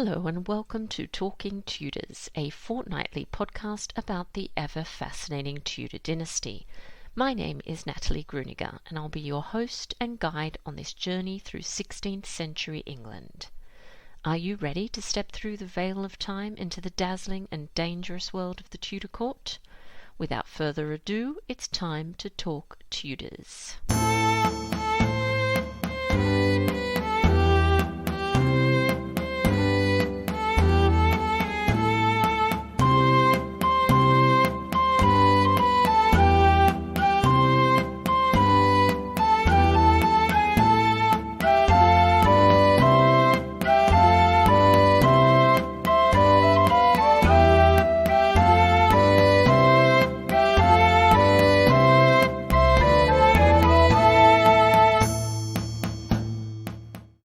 Hello and welcome to Talking Tudors, a fortnightly podcast about the ever-fascinating Tudor dynasty. My name is Natalie Grueninger and I'll be your host and guide on this journey through 16th century England. Are you ready to step through the veil of time into the dazzling and dangerous world of the Tudor court? Without further ado, it's time to talk Tudors.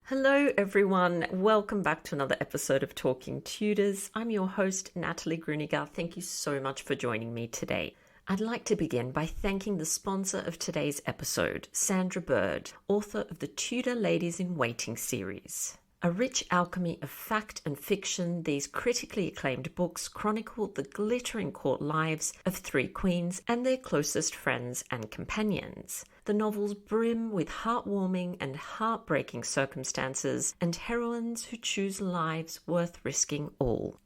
Hello everyone, welcome back to another episode of Talking Tudors. I'm your host Natalie Grueninger. Thank you so much for joining me today. I'd like to begin by thanking the sponsor of today's episode, Sandra Bird, author of the Tudor Ladies in Waiting series. A rich alchemy of fact and fiction, these critically acclaimed books chronicle the glittering court lives of three queens and their closest friends and companions. The novels brim with heartwarming and heartbreaking circumstances and heroines who choose lives worth risking all.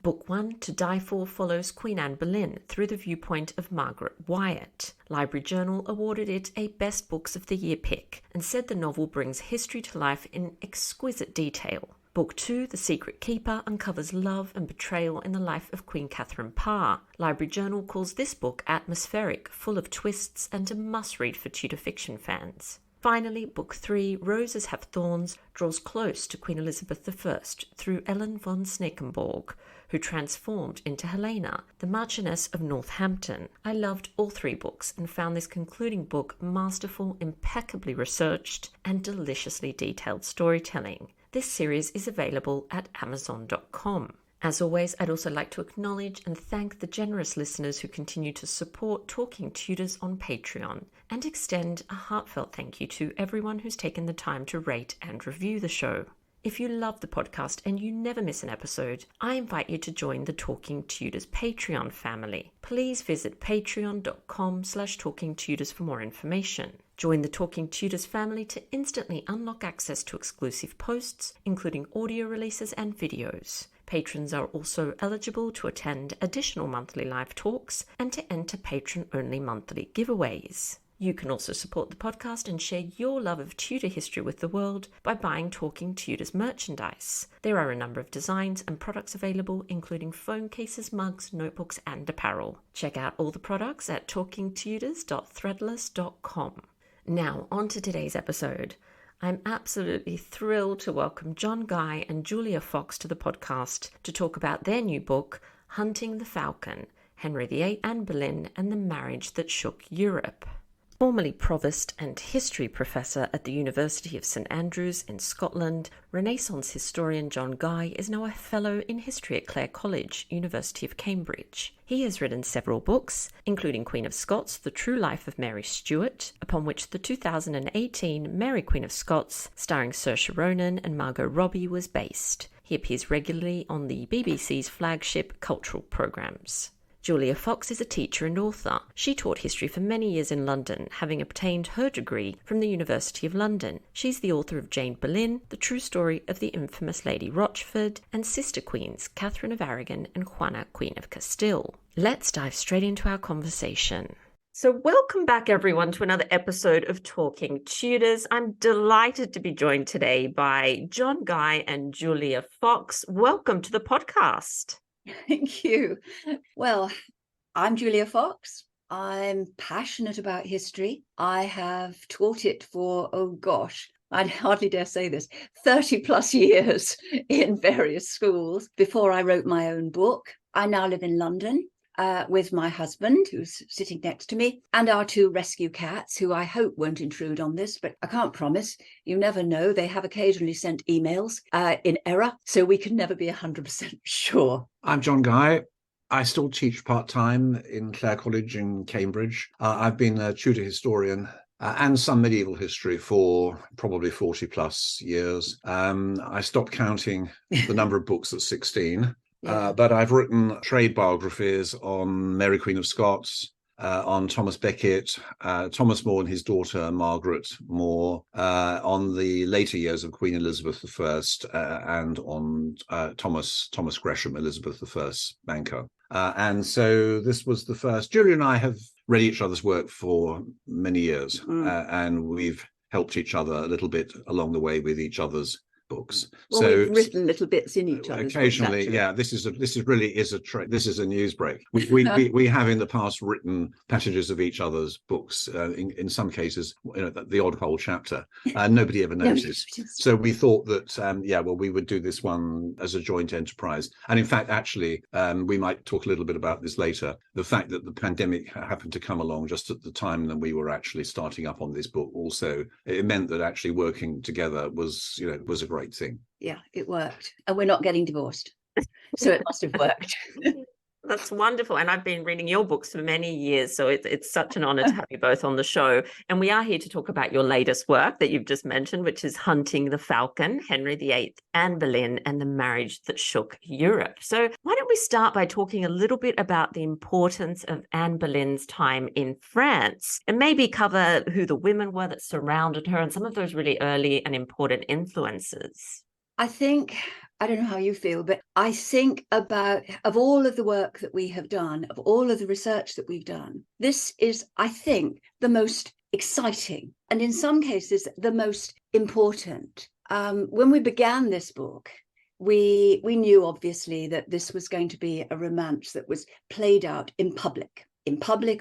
Book 1, To Die For, follows Queen Anne Boleyn through the viewpoint of Margaret Wyatt. Library Journal awarded it a Best Books of the Year pick and said the novel brings history to life in exquisite detail. Book 2, The Secret Keeper, uncovers love and betrayal in the life of Queen Catherine Parr. Library Journal calls this book atmospheric, full of twists, and a must-read for Tudor fiction fans. Finally, Book 3, Roses Have Thorns, draws close to Queen Elizabeth I through Ellen von Snakenborg, who transformed into Helena, the Marchioness of Northampton. I loved all three books and found this concluding book masterful, impeccably researched, and deliciously detailed storytelling. This series is available at Amazon.com. As always, I'd also like to acknowledge and thank the generous listeners who continue to support Talking Tudors on Patreon, and extend a heartfelt thank you to everyone who's taken the time to rate and review the show. If you love the podcast and you never miss an episode, I invite you to join the Talking Tudors Patreon family. Please visit patreon.com/talkingtudors for more information. Join the Talking Tudors family to instantly unlock access to exclusive posts, including audio releases and videos. Patrons are also eligible to attend additional monthly live talks and to enter patron-only monthly giveaways. You can also support the podcast and share your love of Tudor history with the world by buying Talking Tudors merchandise. There are a number of designs and products available, including phone cases, mugs, notebooks, and apparel. Check out all the products at talkingtudors.threadless.com. Now, on to today's episode. I'm absolutely thrilled to welcome John Guy and Julia Fox to the podcast to talk about their new book, Hunting the Falcon, Henry VIII and Boleyn and the Marriage That Shook Europe. Formerly Provost and History Professor at the University of St Andrews in Scotland, Renaissance historian John Guy is now a Fellow in History at Clare College, University of Cambridge. He has written several books, including Queen of Scots, The True Life of Mary Stuart, upon which the 2018 Mary Queen of Scots, starring Saoirse Ronan and Margot Robbie, was based. He appears regularly on the BBC's flagship cultural programmes. Julia Fox is a teacher and author. She taught history for many years in London, having obtained her degree from the University of London. She's the author of Jane Boleyn, The True Story of the Infamous Lady Rochford, and Sister Queens, Catherine of Aragon and Juana, Queen of Castile. Let's dive straight into our conversation. So welcome back, everyone, to another episode of Talking Tudors. I'm delighted to be joined today by John Guy and Julia Fox. Welcome to the podcast. Thank you. Well, I'm Julia Fox. I'm passionate about history. I have taught it for, I hardly dare say this, 30 plus years in various schools before I wrote my own book. I now live in London with my husband, who's sitting next to me, and our two rescue cats, who I hope won't intrude on this, but I can't promise. You never know. They have occasionally sent emails in error, so we can never be 100% sure. I'm John Guy. I still teach part-time in Clare College in Cambridge. I've been a Tudor historian and some medieval history for probably 40 plus years. I stopped counting the number of books at 16, but I've written trade biographies on Mary Queen of Scots, on Thomas Becket, Thomas More and his daughter Margaret More, on the later years of Queen Elizabeth I, and on Thomas Gresham, Elizabeth I's banker. And so this was the first. Julia and I have read each other's work for many years, and we've helped each other a little bit along the way with each other's books. Well, so we've written little bits in each other's occasionally books, yeah, this is a news break. We have in the past written passages of each other's books, in some cases, the odd whole chapter, nobody ever noticed. So we thought that we would do this one as a joint enterprise. And in fact, actually, we might talk a little bit about this later, the fact that the pandemic happened to come along just at the time that we were actually starting up on this book also, it meant that actually working together was a great thing. Yeah, it worked. And we're not getting divorced. So it must have worked. That's wonderful. And I've been reading your books for many years. So it's such an honor to have you both on the show. And we are here to talk about your latest work that you've just mentioned, which is Hunting the Falcon, Henry VIII, Anne Boleyn, and the Marriage That Shook Europe. So why don't we start by talking a little bit about the importance of Anne Boleyn's time in France, and maybe cover who the women were that surrounded her and some of those really early and important influences. I think, I don't know how you feel, but I think of all of the work that we have done, of all of the research that we've done, this is, I think, the most exciting, and in some cases, the most important. When we began this book, we knew, obviously, that this was going to be a romance that was played out in public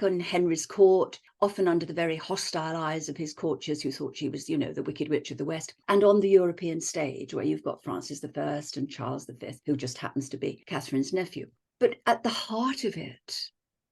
on Henry's court, often under the very hostile eyes of his courtiers who thought she was, the Wicked Witch of the West, and on the European stage where you've got Francis I and Charles V, who just happens to be Catherine's nephew. But at the heart of it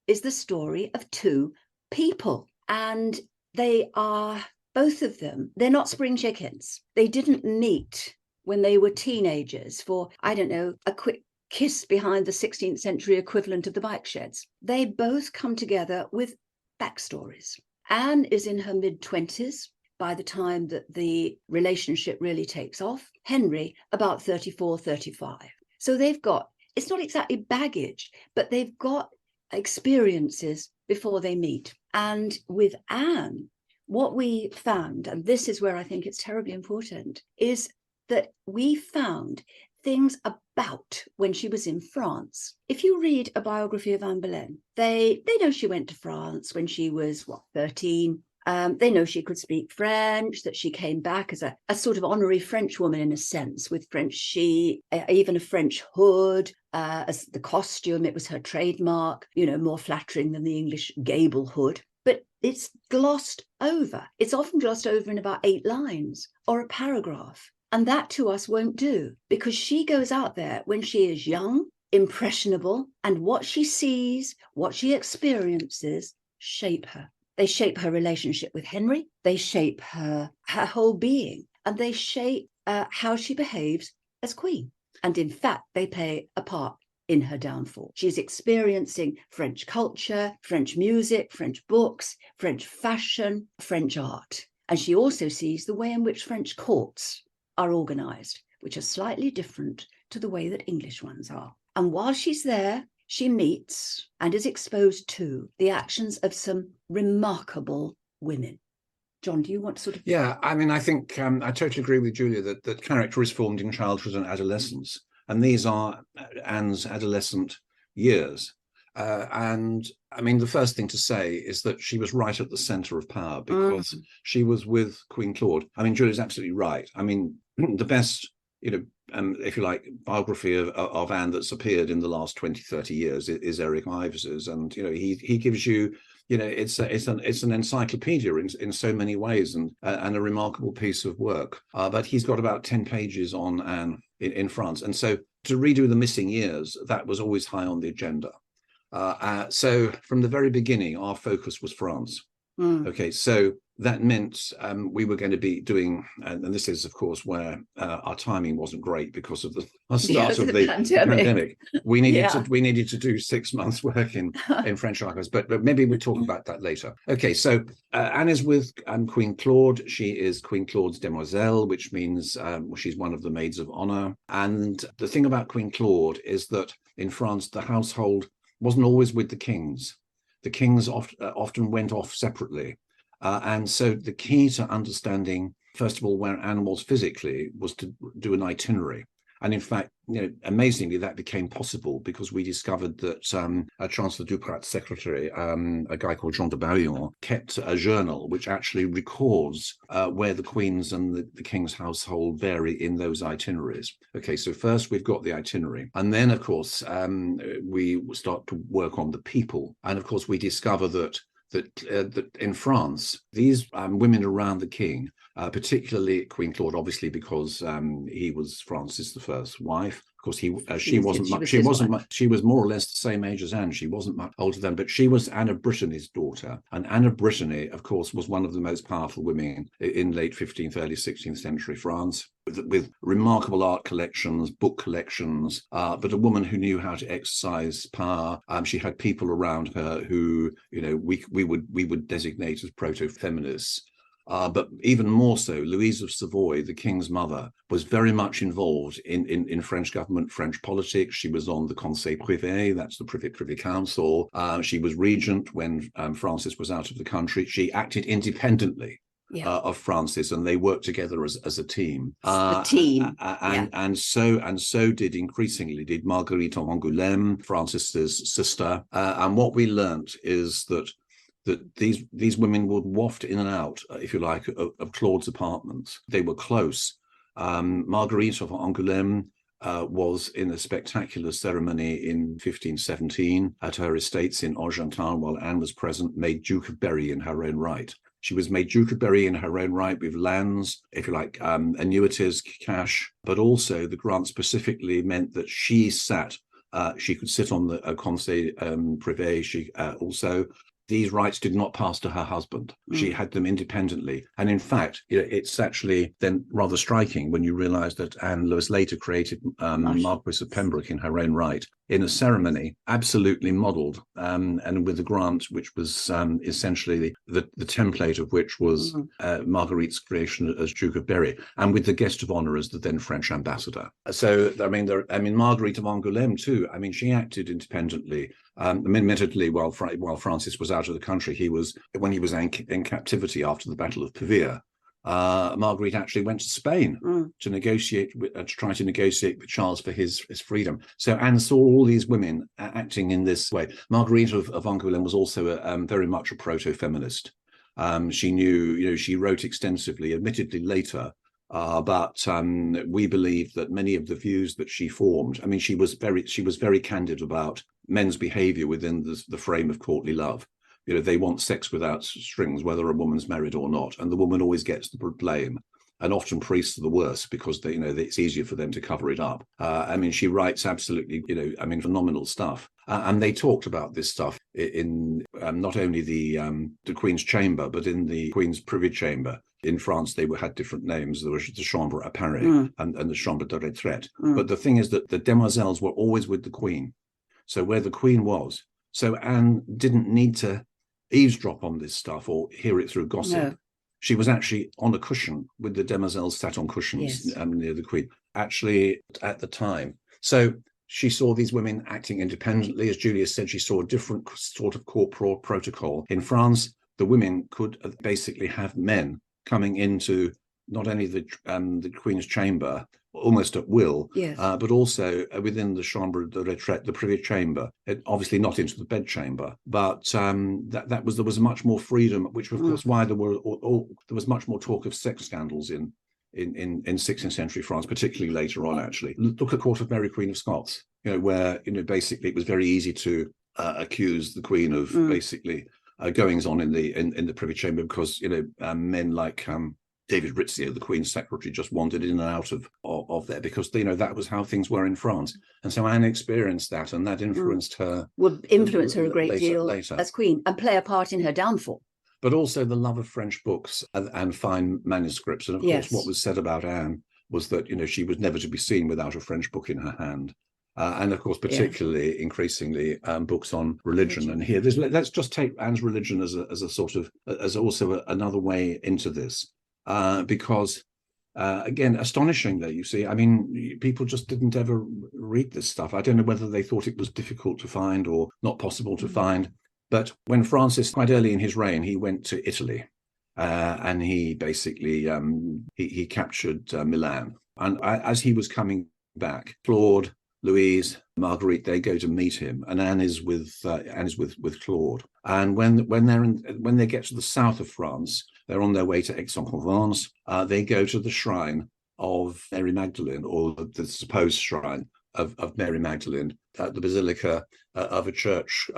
is the story of two people, and they are, both of them, they're not spring chickens. They didn't meet when they were teenagers for, I don't know, a quick kiss behind the 16th century equivalent of the bike sheds. They both come together with backstories. Anne is in her mid-20s by the time that the relationship really takes off. Henry, about 34, 35. So they've got, it's not exactly baggage, but they've got experiences before they meet. And with Anne, what we found, and this is where I think it's terribly important, is that we found things about when she was in France. If you read a biography of Anne Boleyn, they know she went to France when she was, 13. They know she could speak French, that she came back as a sort of honorary French woman in a sense, with French even a French hood, as the costume, it was her trademark, more flattering than the English gable hood. But it's glossed over. It's often glossed over in about 8 lines or a paragraph. And that to us won't do, because she goes out there when she is young, impressionable, and what she sees, what she experiences, shape her. They shape her relationship with Henry. They shape her whole being, and they shape how she behaves as queen. And in fact, they play a part in her downfall. She's experiencing French culture, French music, French books, French fashion, French art. And she also sees the way in which French courts are organized, which are slightly different to the way that English ones are. And while she's there, she meets and is exposed to the actions of some remarkable women. John, do you want to sort of... Yeah, I mean, I think I totally agree with Julia that character is formed in childhood and adolescence. And these are Anne's adolescent years. And I mean, the first thing to say is that she was right at the center of power, because she was with Queen Claude. I mean, Julia's absolutely right. I mean, the best, if you like, biography of Anne that's appeared in the last 20, 30 years is Eric Ives's. And, he gives you, it's an encyclopedia in so many ways, and a remarkable piece of work. But he's got about 10 pages on Anne in France. And so to redo the missing years, that was always high on the agenda. So from the very beginning, our focus was France. Okay, so that meant we were going to be doing, and this is, of course, where our timing wasn't great because of the start of the pandemic. We needed to do 6 months work in French archives, but maybe we'll talk about that later. Okay, so Anne is with Queen Claude. She is Queen Claude's demoiselle, which means she's one of the maids of honor. And the thing about Queen Claude is that in France, the household wasn't always with the kings. The kings often went off separately. And so the key to understanding, first of all, where Anne was physically was to do an itinerary. And in fact, amazingly, that became possible because we discovered that Chancellor Duprat's secretary, a guy called Jean de Barillon, kept a journal which actually records where the Queen's and the King's household vary in those itineraries. Okay, so first we've got the itinerary. And then, of course, we start to work on the people. And of course, we discover that in France, these women around the king, particularly Queen Claude, obviously because he was Francis I's wife. Of course, she was more or less the same age as Anne. She wasn't much older than, but she was Anne of Brittany's daughter. And Anne of Brittany, of course, was one of the most powerful women in late 15th, early 16th century France, with remarkable art collections, book collections, but a woman who knew how to exercise power. She had people around her who, we would designate as proto-feminists. But even more so, Louise of Savoy, the king's mother, was very much involved in French government, French politics. She was on the Conseil Privé, that's the Privy Council. She was regent when Francis was out of the country. She acted independently of Francis, and they worked together as a team. And so did increasingly did Marguerite of Angoulême, Francis's sister. And what we learnt is that these women would waft in and out, if you like, of Claude's apartments. They were close. Marguerite of Angoulême was in a spectacular ceremony in 1517 at her estates in Argentan, while Anne was present, made Duke of Berry in her own right. She was made Duke of Berry in her own right with lands, if you like, annuities, cash, but also the grant specifically meant that she could sit on the Conseil Privé. She also, these rights did not pass to her husband. She had them independently. And in fact, it's actually then rather striking when you realize that Anne was later created Marquis of Pembroke in her own right, in a ceremony absolutely modelled, and with a grant which was essentially the template of which was Marguerite's creation as Duke of Berry, and with the guest of honour as the then French ambassador. So, Marguerite of Angoulême too, she acted independently. Admittedly, while Francis was out of the country, when he was in captivity after the Battle of Pavia, Marguerite actually went to Spain to try to negotiate with Charles for his freedom. So Anne saw all these women acting in this way. Marguerite of Angoulême was also very much a proto-feminist. She knew, she wrote extensively, admittedly later, but we believe that many of the views that she formed, she was very candid about men's behavior within the frame of courtly love. They want sex without strings, whether a woman's married or not, and the woman always gets the blame. And often priests are the worst because it's easier for them to cover it up. She writes absolutely, phenomenal stuff. And they talked about this stuff in not only the Queen's chamber, but in the Queen's privy chamber. In France, they had different names. There was the Chambre à Paris and the Chambre de Retraite. But the thing is that the demoiselles were always with the Queen. So where the Queen was. So Anne didn't need to eavesdrop on this stuff or hear it through gossip. No. She was actually on a cushion with the demoiselles sat on cushions near the Queen, actually at the time. So she saw these women acting independently. As Julia said, she saw a different sort of corporal protocol. In France, the women could basically have men coming into not only the Queen's chamber, almost at will, but also within the Chambre de Retraite, the privy chamber, obviously not into the bedchamber, but there was much more freedom, which of course why there was much more talk of sex scandals in 16th century France, particularly later on. Actually, look at Court of Mary Queen of Scots, where basically it was very easy to accuse the Queen of basically goings on in the privy chamber because men like David Rizzio, the Queen's secretary, just wandered in and out of there because that was how things were in France. And so Anne experienced that, and that influenced her. Would influence her a great deal later as Queen and play a part in her downfall. but also the love of French books and fine manuscripts. And of course, what Yes. was said about Anne was that, she was never to be seen without a French book in her hand. And of course, particularly, increasingly, books on religion. And here, let's just take Anne's religion as a sort of, as also another way into this, because again, astonishingly, you see, I mean, people just didn't ever read this stuff. I don't know whether they thought it was difficult to find or not possible to find. But when Francis, quite early in his reign, he went to Italy, and he basically he captured Milan. And as he was coming back, Claude, Louise, Marguerite, they go to meet him, and Anne is with Claude. And when they get to the south of France, they're on their way to Aix-en-Provence. They go to the shrine of Mary Magdalene, or the supposed shrine of Mary Magdalene, at the basilica of a church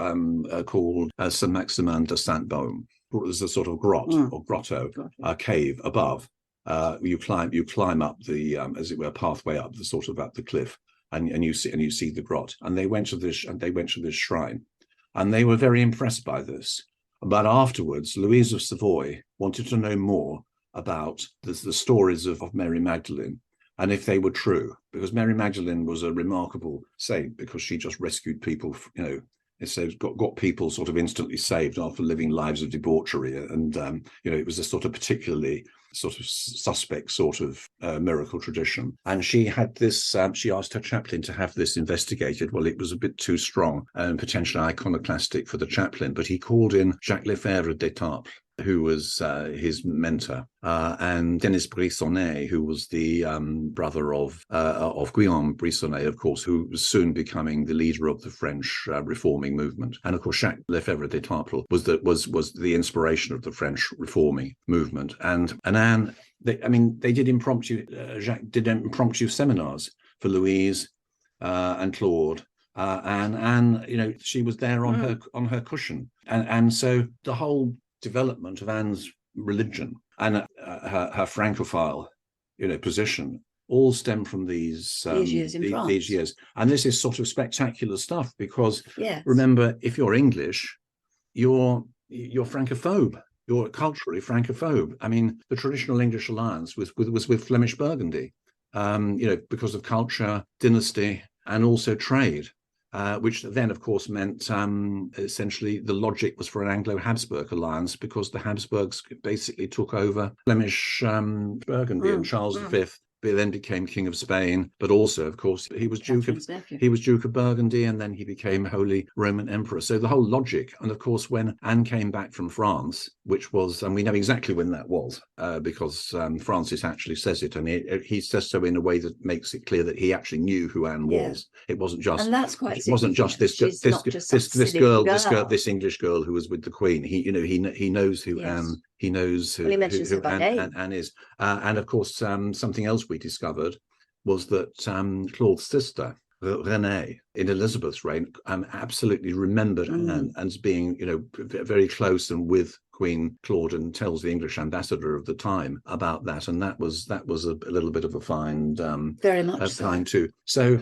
called Saint Maximin de Saint-Baume. There's a sort of grotto, cave above. You climb up the as it were pathway up the sort of up the cliff, and you see the grot. And they went to this shrine, and they were very impressed by this. But afterwards, Louise of Savoy wanted to know more about the stories of Mary Magdalene, and if they were true, because Mary Magdalene was a remarkable saint, because she just rescued people, it's got people sort of instantly saved after living lives of debauchery. And, it was a sort of particularly sort of suspect sort of miracle tradition. And she had this, she asked her chaplain to have this investigated. Well, it was a bit too strong and potentially iconoclastic for the chaplain, but he called in Jacques Lefebvre d'Étaples, who was his mentor, and Denis Brissonnet, who was the brother of Guillaume Brissonnet, of course, who was soon becoming the leader of the French reforming movement. And of course, Jacques Lefebvre d'Étaples was the inspiration of the French reforming movement. And Anne, they did impromptu. Jacques did impromptu seminars for Louise and Claude. And Anne, she was there on her cushion, and so the whole development of Anne's religion and her Francophile, position all stem from these years in France. These years. And this is sort of spectacular stuff, because remember, if you're English, you're Francophobe. You're culturally Francophobe. I mean, the traditional English alliance was with Flemish Burgundy, because of culture, dynasty, and also trade. Which then, of course, meant essentially the logic was for an Anglo-Habsburg alliance, because the Habsburgs basically took over Flemish Burgundy, and Charles V then became King of Spain. But also, of course, he was Duke of Burgundy, and then he became Holy Roman Emperor. So the whole logic. And of course, when Anne came back from France, which was, and we know exactly when that was, because Francis actually says it, and he says so in a way that makes it clear that he actually knew who Anne was. It wasn't just, and that's quite. It wasn't just this English girl who was with the Queen. He knows who Anne. He knows who Anne is. And of course, something else we discovered was that Claude's sister, Renée, in Elizabeth's reign, absolutely remembered Anne as being, very close and with Queen Claude, and tells the English ambassador of the time about that. And that was a little bit of a find, very much find too. So,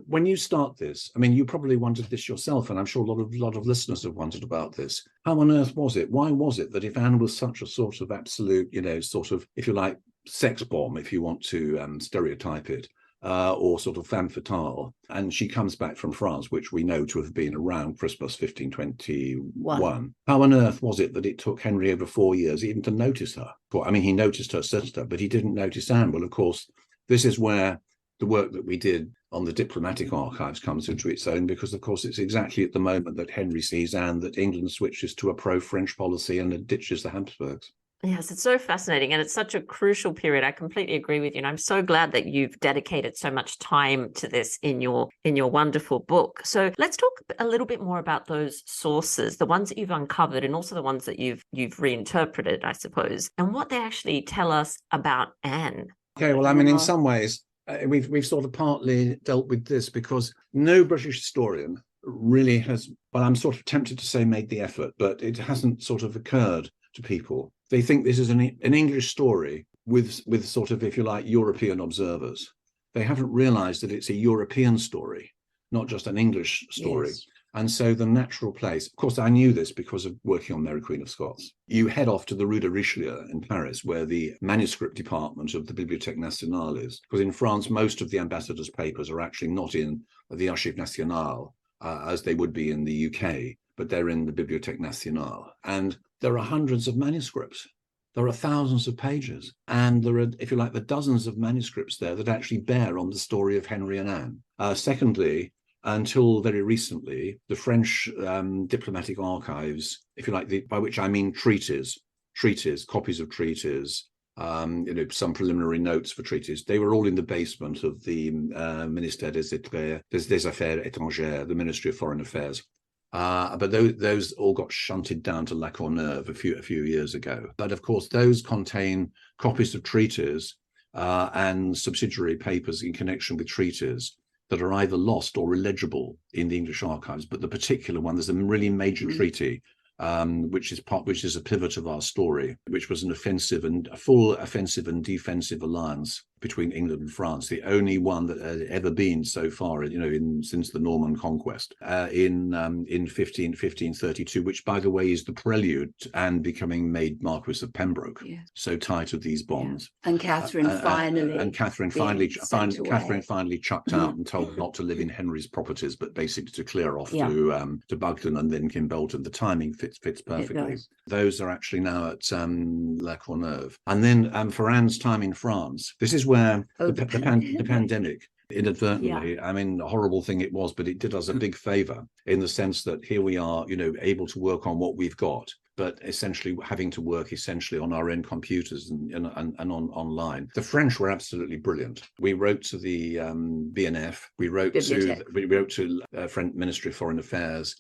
when you start this, I mean, you probably wondered this yourself, and I'm sure a lot of listeners have wondered about this. How on earth was it? Why was it that if Anne was such a sort of absolute, sort of, if you like, sex bomb, if you want to stereotype it, or sort of femme fatale, and she comes back from France, which we know to have been around Christmas 1521. How on earth was it that it took Henry over 4 years even to notice her? I mean, he noticed her sister, but he didn't notice Anne. Well, of course, this is where the work that we did on the diplomatic archives comes into its own, because, of course, it's exactly at the moment that Henry sees Anne that England switches to a pro-French policy and ditches the Habsburgs. Yes, it's so fascinating, and it's such a crucial period. I completely agree with you, and I'm so glad that you've dedicated so much time to this in your wonderful book. So let's talk a little bit more about those sources, the ones that you've uncovered, and also the ones that you've reinterpreted, I suppose, and what they actually tell us about Anne. Okay, well, I mean, in some ways, we've sort of partly dealt with this, because no British historian really has, well, I'm sort of tempted to say made the effort, but it hasn't sort of occurred to people. They think this is an English story with sort of, if you like, European observers. They haven't realized that it's a European story, not just an English story. Yes. And so the natural place, of course, I knew this because of working on Mary Queen of Scots. You head off to the Rue de Richelieu in Paris, where the manuscript department of the Bibliothèque Nationale is. Because in France, most of the ambassadors' papers are actually not in the Archives Nationales, as they would be in the UK, but they're in the Bibliothèque Nationale. And there are hundreds of manuscripts. There are thousands of pages. And there are, if you like, the dozens of manuscripts there that actually bear on the story of Henry and Anne. Secondly, until very recently, the French diplomatic archives, if you like, by which I mean treaties, copies of treaties, some preliminary notes for treaties, they were all in the basement of the Ministère des Affaires étrangères, the Ministry of Foreign Affairs. But those all got shunted down to La Courneuve a few years ago. But of course, those contain copies of treaties and subsidiary papers in connection with treaties that are either lost or illegible in the English archives. But the particular one, there's a really major treaty, which is a pivot of our story, which was a full offensive and defensive alliance between England and France, the only one that had ever been so far, since the Norman conquest, in 1532, which, by the way, is the prelude to Anne becoming made Marquis of Pembroke. Yeah. So tight are these bonds. Yeah. And Catherine finally chucked out and told not to live in Henry's properties, but basically to clear off to Bugden and then Kimbolton. The timing fits perfectly. Those are actually now at La Courneuve. And then for Anne's time in France, this is where the pandemic inadvertently, I mean, a horrible thing it was, but it did us a big favor in the sense that here we are, able to work on what we've got, but essentially having to work on our own computers and online. The French were absolutely brilliant. We wrote to the BNF, we wrote to French Ministry of Foreign Affairs,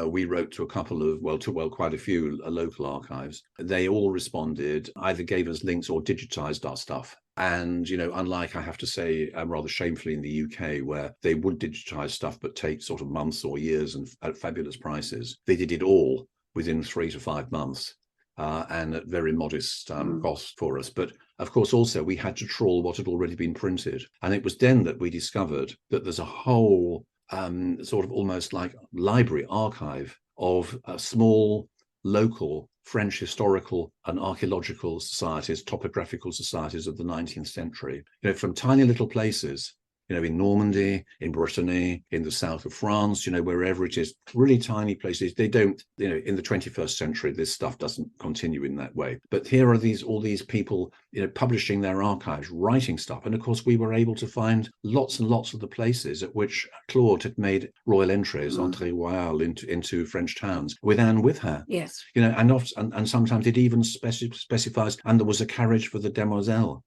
we wrote to a couple of, quite a few local archives. They all responded, either gave us links or digitized our stuff. And, unlike, I have to say, rather shamefully in the UK, where they would digitize stuff but take sort of months or years and at fabulous prices, they did it all within 3 to 5 months and at very modest cost for us. But of course, also, we had to trawl what had already been printed. And it was then that we discovered that there's a whole sort of almost like library archive of small local French historical and archaeological societies, topographical societies of the 19th century, from tiny little places, in Normandy, in Brittany, in the south of France, wherever it is, really tiny places. They don't, in the 21st century, this stuff doesn't continue in that way. But here are all these people, publishing their archives, writing stuff. And of course, we were able to find lots and lots of the places at which Claude had made royal entries, entrées royales into French towns, with Anne with her. Yes. And sometimes it even specifies, and there was a carriage for the demoiselle,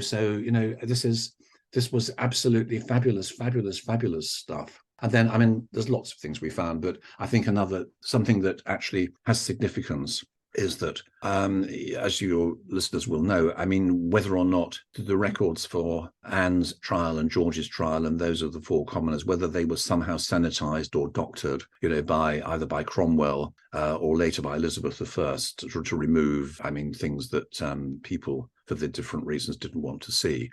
so, this was absolutely fabulous stuff. And then, I mean, there's lots of things we found, but I think something that actually has significance is that, as your listeners will know, I mean, whether or not the records for Anne's trial and George's trial and those of the four commoners, whether they were somehow sanitized or doctored, either by Cromwell or later by Elizabeth I to remove, things that people, for the different reasons, didn't want to see.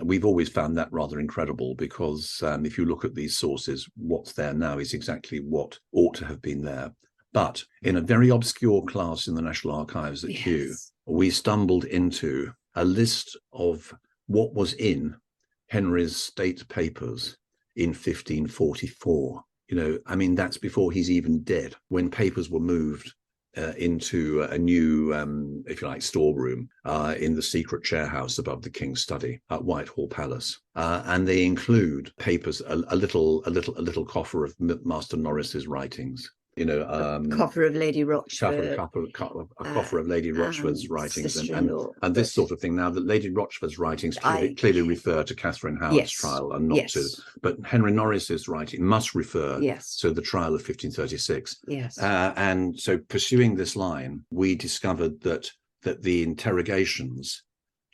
We've always found that rather incredible because if you look at these sources, what's there now is exactly what ought to have been there. But in a very obscure class in the National Archives at Kew, we stumbled into a list of what was in Henry's state papers in 1544. That's before he's even dead, when papers were moved into a new, if you like, storeroom in the secret chair house above the King's Study at Whitehall Palace, and they include papers, a little coffer of Master Norris's writings. A coffer of Lady Rochford, a coffer of Lady Rochford's writings, and this sort of thing. Now, that Lady Rochford's writings clearly refer to Catherine Howard's trial and not to, but Henry Norris's writing must refer to the trial of 1536. Yes, and so pursuing this line, we discovered that the interrogations,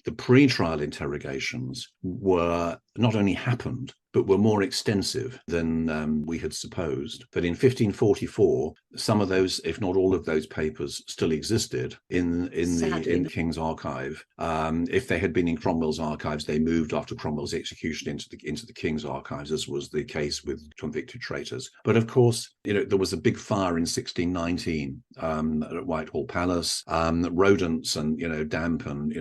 the pre-trial interrogations, were not only happened, but were more extensive than we had supposed. But in 1544, some of those, if not all of those papers, still existed in the King's archive. If they had been in Cromwell's archives, they moved after Cromwell's execution into the King's archives, as was the case with convicted traitors. But of course, there was a big fire in 1619 at Whitehall Palace. Rodents and damp and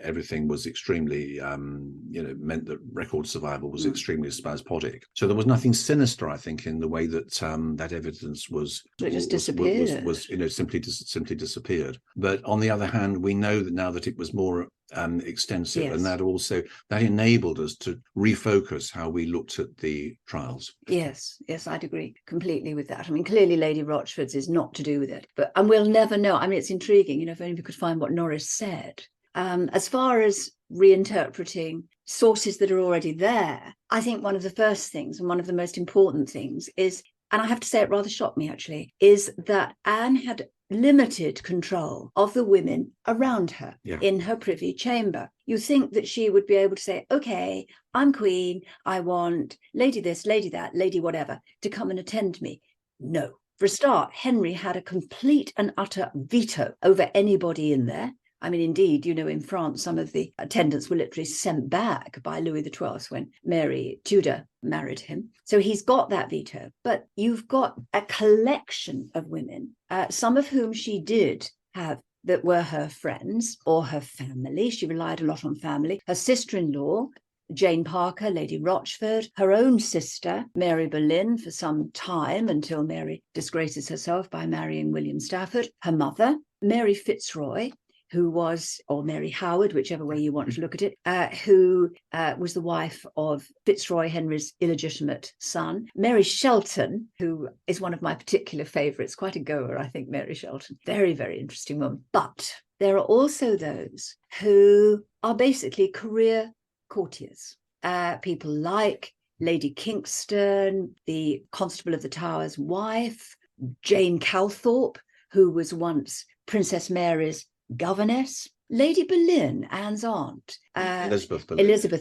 everything was extremely meant that record survival was extremely spasmodic. So there was nothing sinister, I think, in the way that that evidence was. It just disappeared. Was simply disappeared. But on the other hand, we know that now that it was more extensive, Yes. and that enabled us to refocus how we looked at the trials. Yes, I'd agree completely with that. I mean, clearly Lady Rochford's is not to do with it, and we'll never know. I mean, it's intriguing, if only we could find what Norris said. As far as reinterpreting sources that are already there, I think one of the first things and one of the most important things is, and I have to say it rather shocked me actually, is that Anne had limited control of the women around her in her privy chamber. You think that she would be able to say, okay, I'm queen, I want lady this, lady that, lady whatever to come and attend me. No. For a start, Henry had a complete and utter veto over anybody in there. I mean, indeed, in France, some of the attendants were literally sent back by Louis XII when Mary Tudor married him. So he's got that veto. But you've got a collection of women, some of whom she did have that were her friends or her family. She relied a lot on family. Her sister-in-law, Jane Parker, Lady Rochford, her own sister, Mary Boleyn, for some time until Mary disgraces herself by marrying William Stafford, her mother, Mary Fitzroy, who was, or Mary Howard, whichever way you want to look at it, who was the wife of Fitzroy, Henry's illegitimate son. Mary Shelton, who is one of my particular favourites, quite a goer, I think, Mary Shelton. Very, very interesting woman. But there are also those who are basically career courtiers. People like Lady Kingston, the Constable of the Tower's wife, Jane Calthorpe, who was once Princess Mary's governess, Lady Boleyn, Anne's aunt, Elizabeth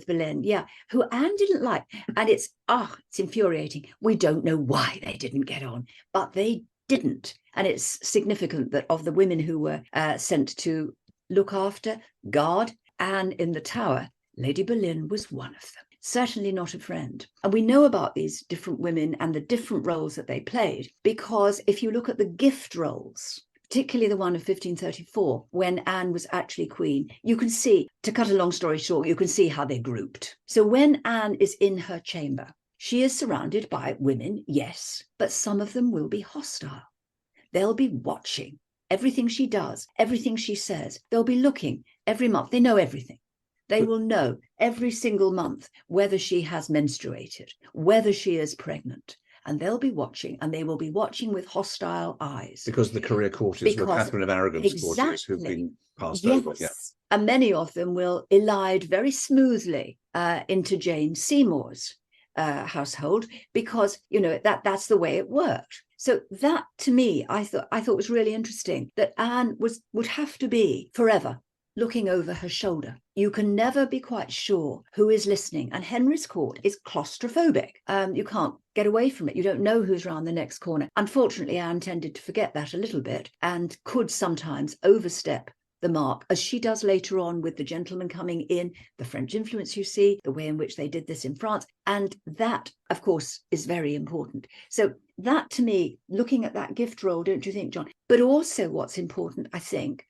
Boleyn, who Anne didn't like. And it's infuriating. We don't know why they didn't get on, but they didn't. And it's significant that of the women who were sent to look after, guard Anne in the Tower, Lady Boleyn was one of them. Certainly not a friend. And we know about these different women and the different roles that they played, because if you look at the gift roles, particularly the one of 1534, when Anne was actually queen, you can see, to cut a long story short, you can see how they grouped. So when Anne is in her chamber, she is surrounded by women, yes, but some of them will be hostile. They'll be watching everything she does, everything she says. They'll be looking every month. They know everything. They will know every single month whether she has menstruated, whether she is pregnant. And they'll be watching, and they will be watching with hostile eyes. Because the career courtiers were Catherine of Aragon's courtiers who've been passed over. Yeah. And many of them will elide very smoothly into Jane Seymour's household, because, that's the way it worked. So that, to me, I thought was really interesting, that Anne would have to be forever looking over her shoulder. You can never be quite sure who is listening. And Henry's court is claustrophobic. You can't get away from it. You don't know who's around the next corner. Unfortunately, Anne tended to forget that a little bit and could sometimes overstep the mark, as she does later on with the gentlemen coming in, the French influence you see, the way in which they did this in France. And that, of course, is very important. So that, to me, looking at that gift role, don't you think, John? But also what's important, I think,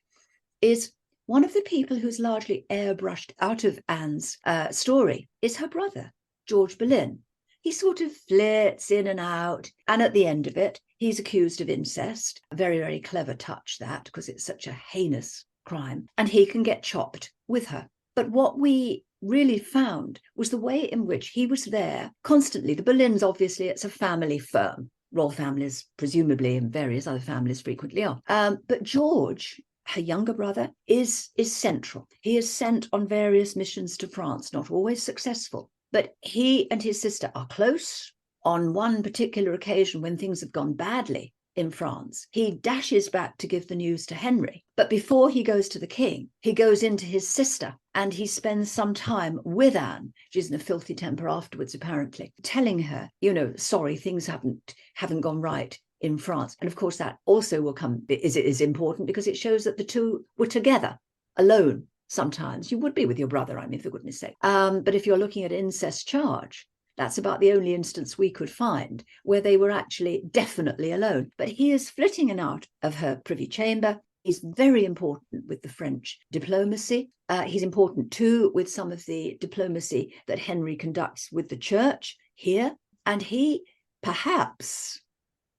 is one of the people who's largely airbrushed out of Anne's story is her brother, George Boleyn. He sort of flits in and out. And at the end of it, he's accused of incest. A very, very clever touch, that, because it's such a heinous crime. And he can get chopped with her. But what we really found was the way in which he was there constantly. The Boleyns, obviously, it's a family firm. Royal families, presumably, and various other families frequently are. But George, her younger brother, is central. He is sent on various missions to France, not always successful. But he and his sister are close. On one particular occasion, when things have gone badly in France. He dashes back to give the news to Henry. But before he goes to the king, he goes into his sister and he spends some time with Anne. She's in a filthy temper afterwards, apparently, telling her, sorry, things haven't gone right in France. And of course, that also is important because it shows that the two were together, alone. Sometimes you would be with your brother, for goodness sake. But if you're looking at incest charge, that's about the only instance we could find where they were actually definitely alone. But he is flitting in and out of her privy chamber. He's very important with the French diplomacy. He's important too with some of the diplomacy that Henry conducts with the church here. And he perhaps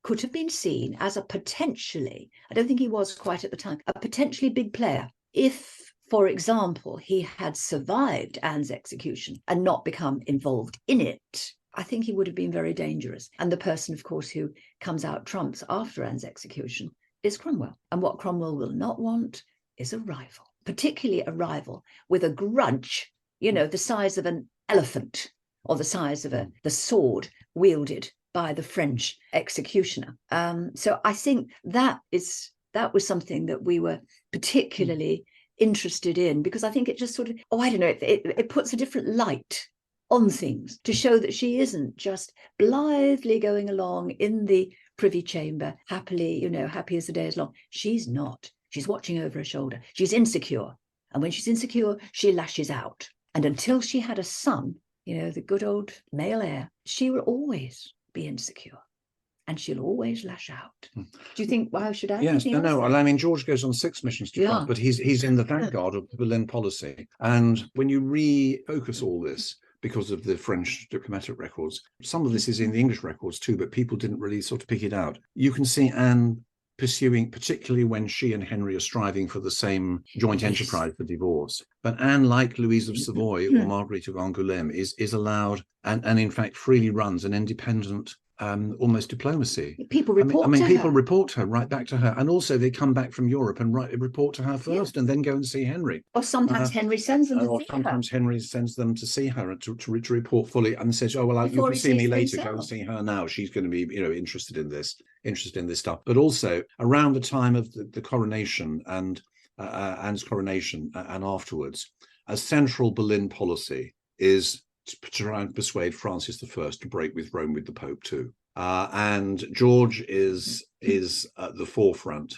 could have been seen as a potentially, I don't think he was quite at the time, a potentially big player. If, for example, he had survived Anne's execution and not become involved in it, I think he would have been very dangerous. And the person, of course, who comes out trumps after Anne's execution is Cromwell. And what Cromwell will not want is a rival, particularly a rival with a grudge, the size of an elephant or the size of the sword wielded by the French executioner. So I think that was something that we were particularly interested in, because I think it just sort of, it puts a different light on things to show that she isn't just blithely going along in the privy chamber, happily, happy as the day is long. She's not. She's watching over her shoulder. She's insecure. And when she's insecure, she lashes out. And until she had a son, the good old male heir, she will always be insecure. And she'll always lash out. Do you think, should I? Yes, no. George goes on 6 missions to France, but he's in the vanguard of the Boleyn policy. And when you refocus all this, because of the French diplomatic records, some of this is in the English records too, but people didn't really sort of pick it out. You can see Anne pursuing, particularly when she and Henry are striving for the same joint enterprise for divorce. But Anne, like Louise of Savoy or Marguerite of Angoulême, is allowed and in fact freely runs an independent almost diplomacy. People report people report her right back to her, and also they come back from Europe and report to her first, and then go and see Henry. Or sometimes Henry sends them to see her. Sometimes Henry sends them to see her and to report fully, and says, "Oh well, you can see me later. Go and see her now. She's going to be, interested in this stuff." But also around the time of the coronation and Anne's coronation and afterwards, a central Boleyn policy is to try and persuade Francis I to break with Rome with the Pope too. And George is at the forefront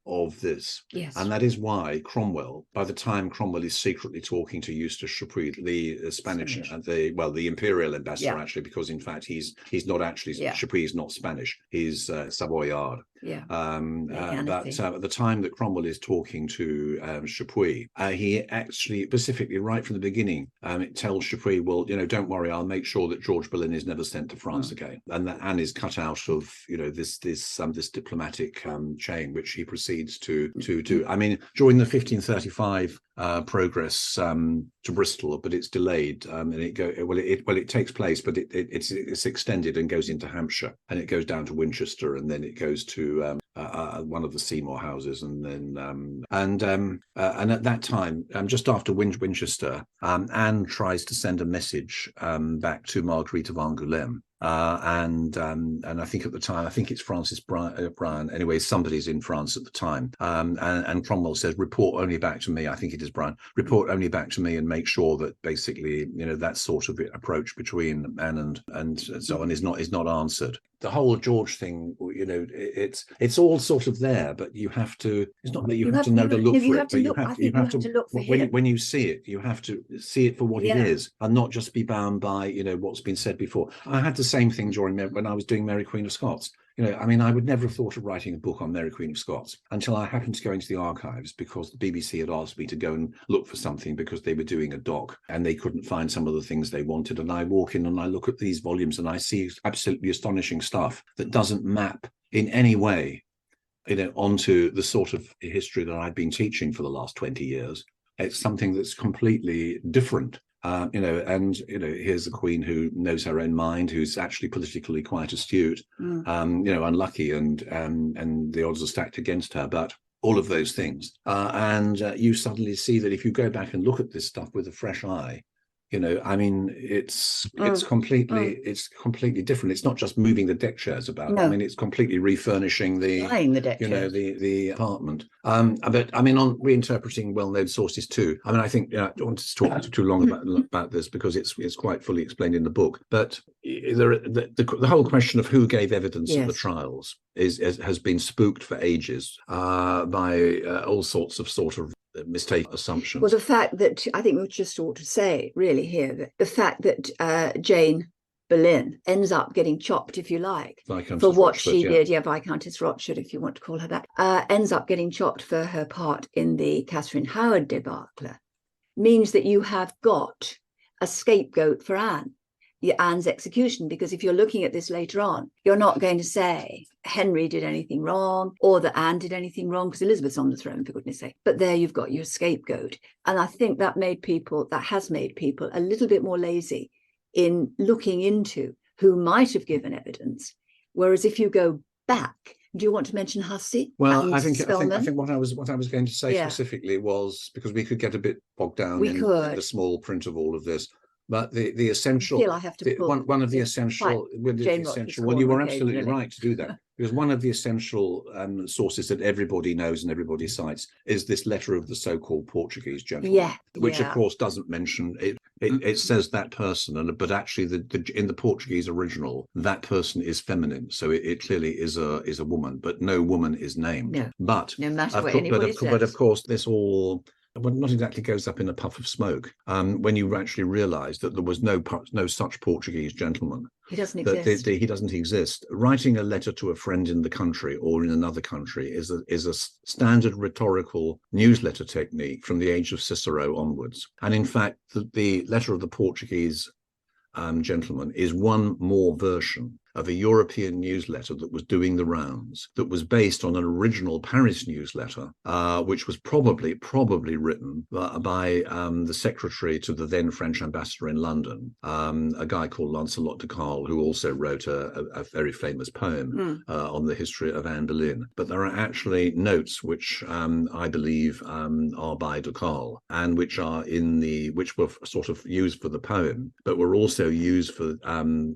of this. Yes. And that is why Cromwell, by the time Cromwell is secretly talking to Eustace Chapuis, the Spanish. The imperial ambassador, actually, because in fact he's not actually, Chapuis is not Spanish, he's Savoyard. But at the time that Cromwell is talking to Chapuis, he actually specifically, right from the beginning, it tells Chapuis, well, don't worry, I'll make sure that George Boleyn is never sent to France again, and that Anne is cut out of this diplomatic chain, which he proceeds to do. During the 1535 progress to Bristol, but it's delayed, and it takes place, but it's extended and goes into Hampshire, and it goes down to Winchester, and then it goes to one of the Seymour houses, and then and at that time, just after Winchester, Anne tries to send a message back to Marguerite of Angoulême. And I think at the time, I think it's Francis Bryan. Anyway, somebody's in France at the time. And Cromwell says, report only back to me. I think it is Bryan. Report only back to me and make sure that basically, that sort of approach between Anne and so on is not answered. The whole George thing, it's all sort of there, but you have to. It's not that you have to know to look for it, but you have to look for it. When you see it, you have to see it for what it is, and not just be bound by what's been said before. I had the same thing when I was doing Mary Queen of Scots. I would never have thought of writing a book on Mary Queen of Scots until I happened to go into the archives, because the BBC had asked me to go and look for something because they were doing a doc and they couldn't find some of the things they wanted. And I walk in and I look at these volumes and I see absolutely astonishing stuff that doesn't map in any way, onto the sort of history that I've been teaching for the last 20 years. It's something that's completely different. Here's a queen who knows her own mind, who's actually politically quite astute, unlucky, and the odds are stacked against her, but all of those things. You suddenly see that if you go back and look at this stuff with a fresh eye, I mean, it's completely different. It's not just moving the deck chairs about. No. I mean, it's completely refurnishing Buying the deck chairs. the apartment. But I mean, on reinterpreting well-known sources too. I mean, I think I don't want to talk too long about this because it's quite fully explained in the book. But the whole question of who gave evidence at the trials has been spooked for ages by all sorts of sort of mistaken assumptions. Well, the fact that I think we just ought to say really here that the fact that Jane Boleyn ends up getting chopped, if you like, Viscountess for what Rochford, she did. Yeah, Viscountess Rochford, if you want to call her that, ends up getting chopped for her part in the Catherine Howard debacle, means that you have got a scapegoat for Anne's execution, because if you're looking at this later on, you're not going to say Henry did anything wrong or that Anne did anything wrong because Elizabeth's on the throne, for goodness sake. But there you've got your scapegoat. And I think that has made people a little bit more lazy in looking into who might have given evidence. Whereas if you go back, do you want to mention Hussey? Well, I think what I was going to say specifically was, because we could get a bit bogged down in the small print of all of this. But the essential, one of the essential, well, you were absolutely right to do that, because one of the essential sources that everybody knows and everybody cites is this letter of the so-called Portuguese gentleman, which of course doesn't mention it. It says that person, but actually, in the Portuguese original, that person is feminine, so it clearly is a woman, but no woman is named. No, but no matter what anybody says. But of course, this all. Well, not exactly goes up in a puff of smoke when you actually realise that there was no such Portuguese gentleman. He doesn't exist. He doesn't exist. Writing a letter to a friend in the country or in another country is a standard rhetorical newsletter technique from the age of Cicero onwards. And in fact, the letter of the Portuguese gentleman is one more version of a European newsletter that was doing the rounds, that was based on an original Paris newsletter, which was probably written by the secretary to the then French ambassador in London, a guy called Lancelot de Caul, who also wrote a very famous poem on the history of Anne Boleyn. But there are actually notes which I believe are by de Caul, and which were sort of used for the poem, but were also used for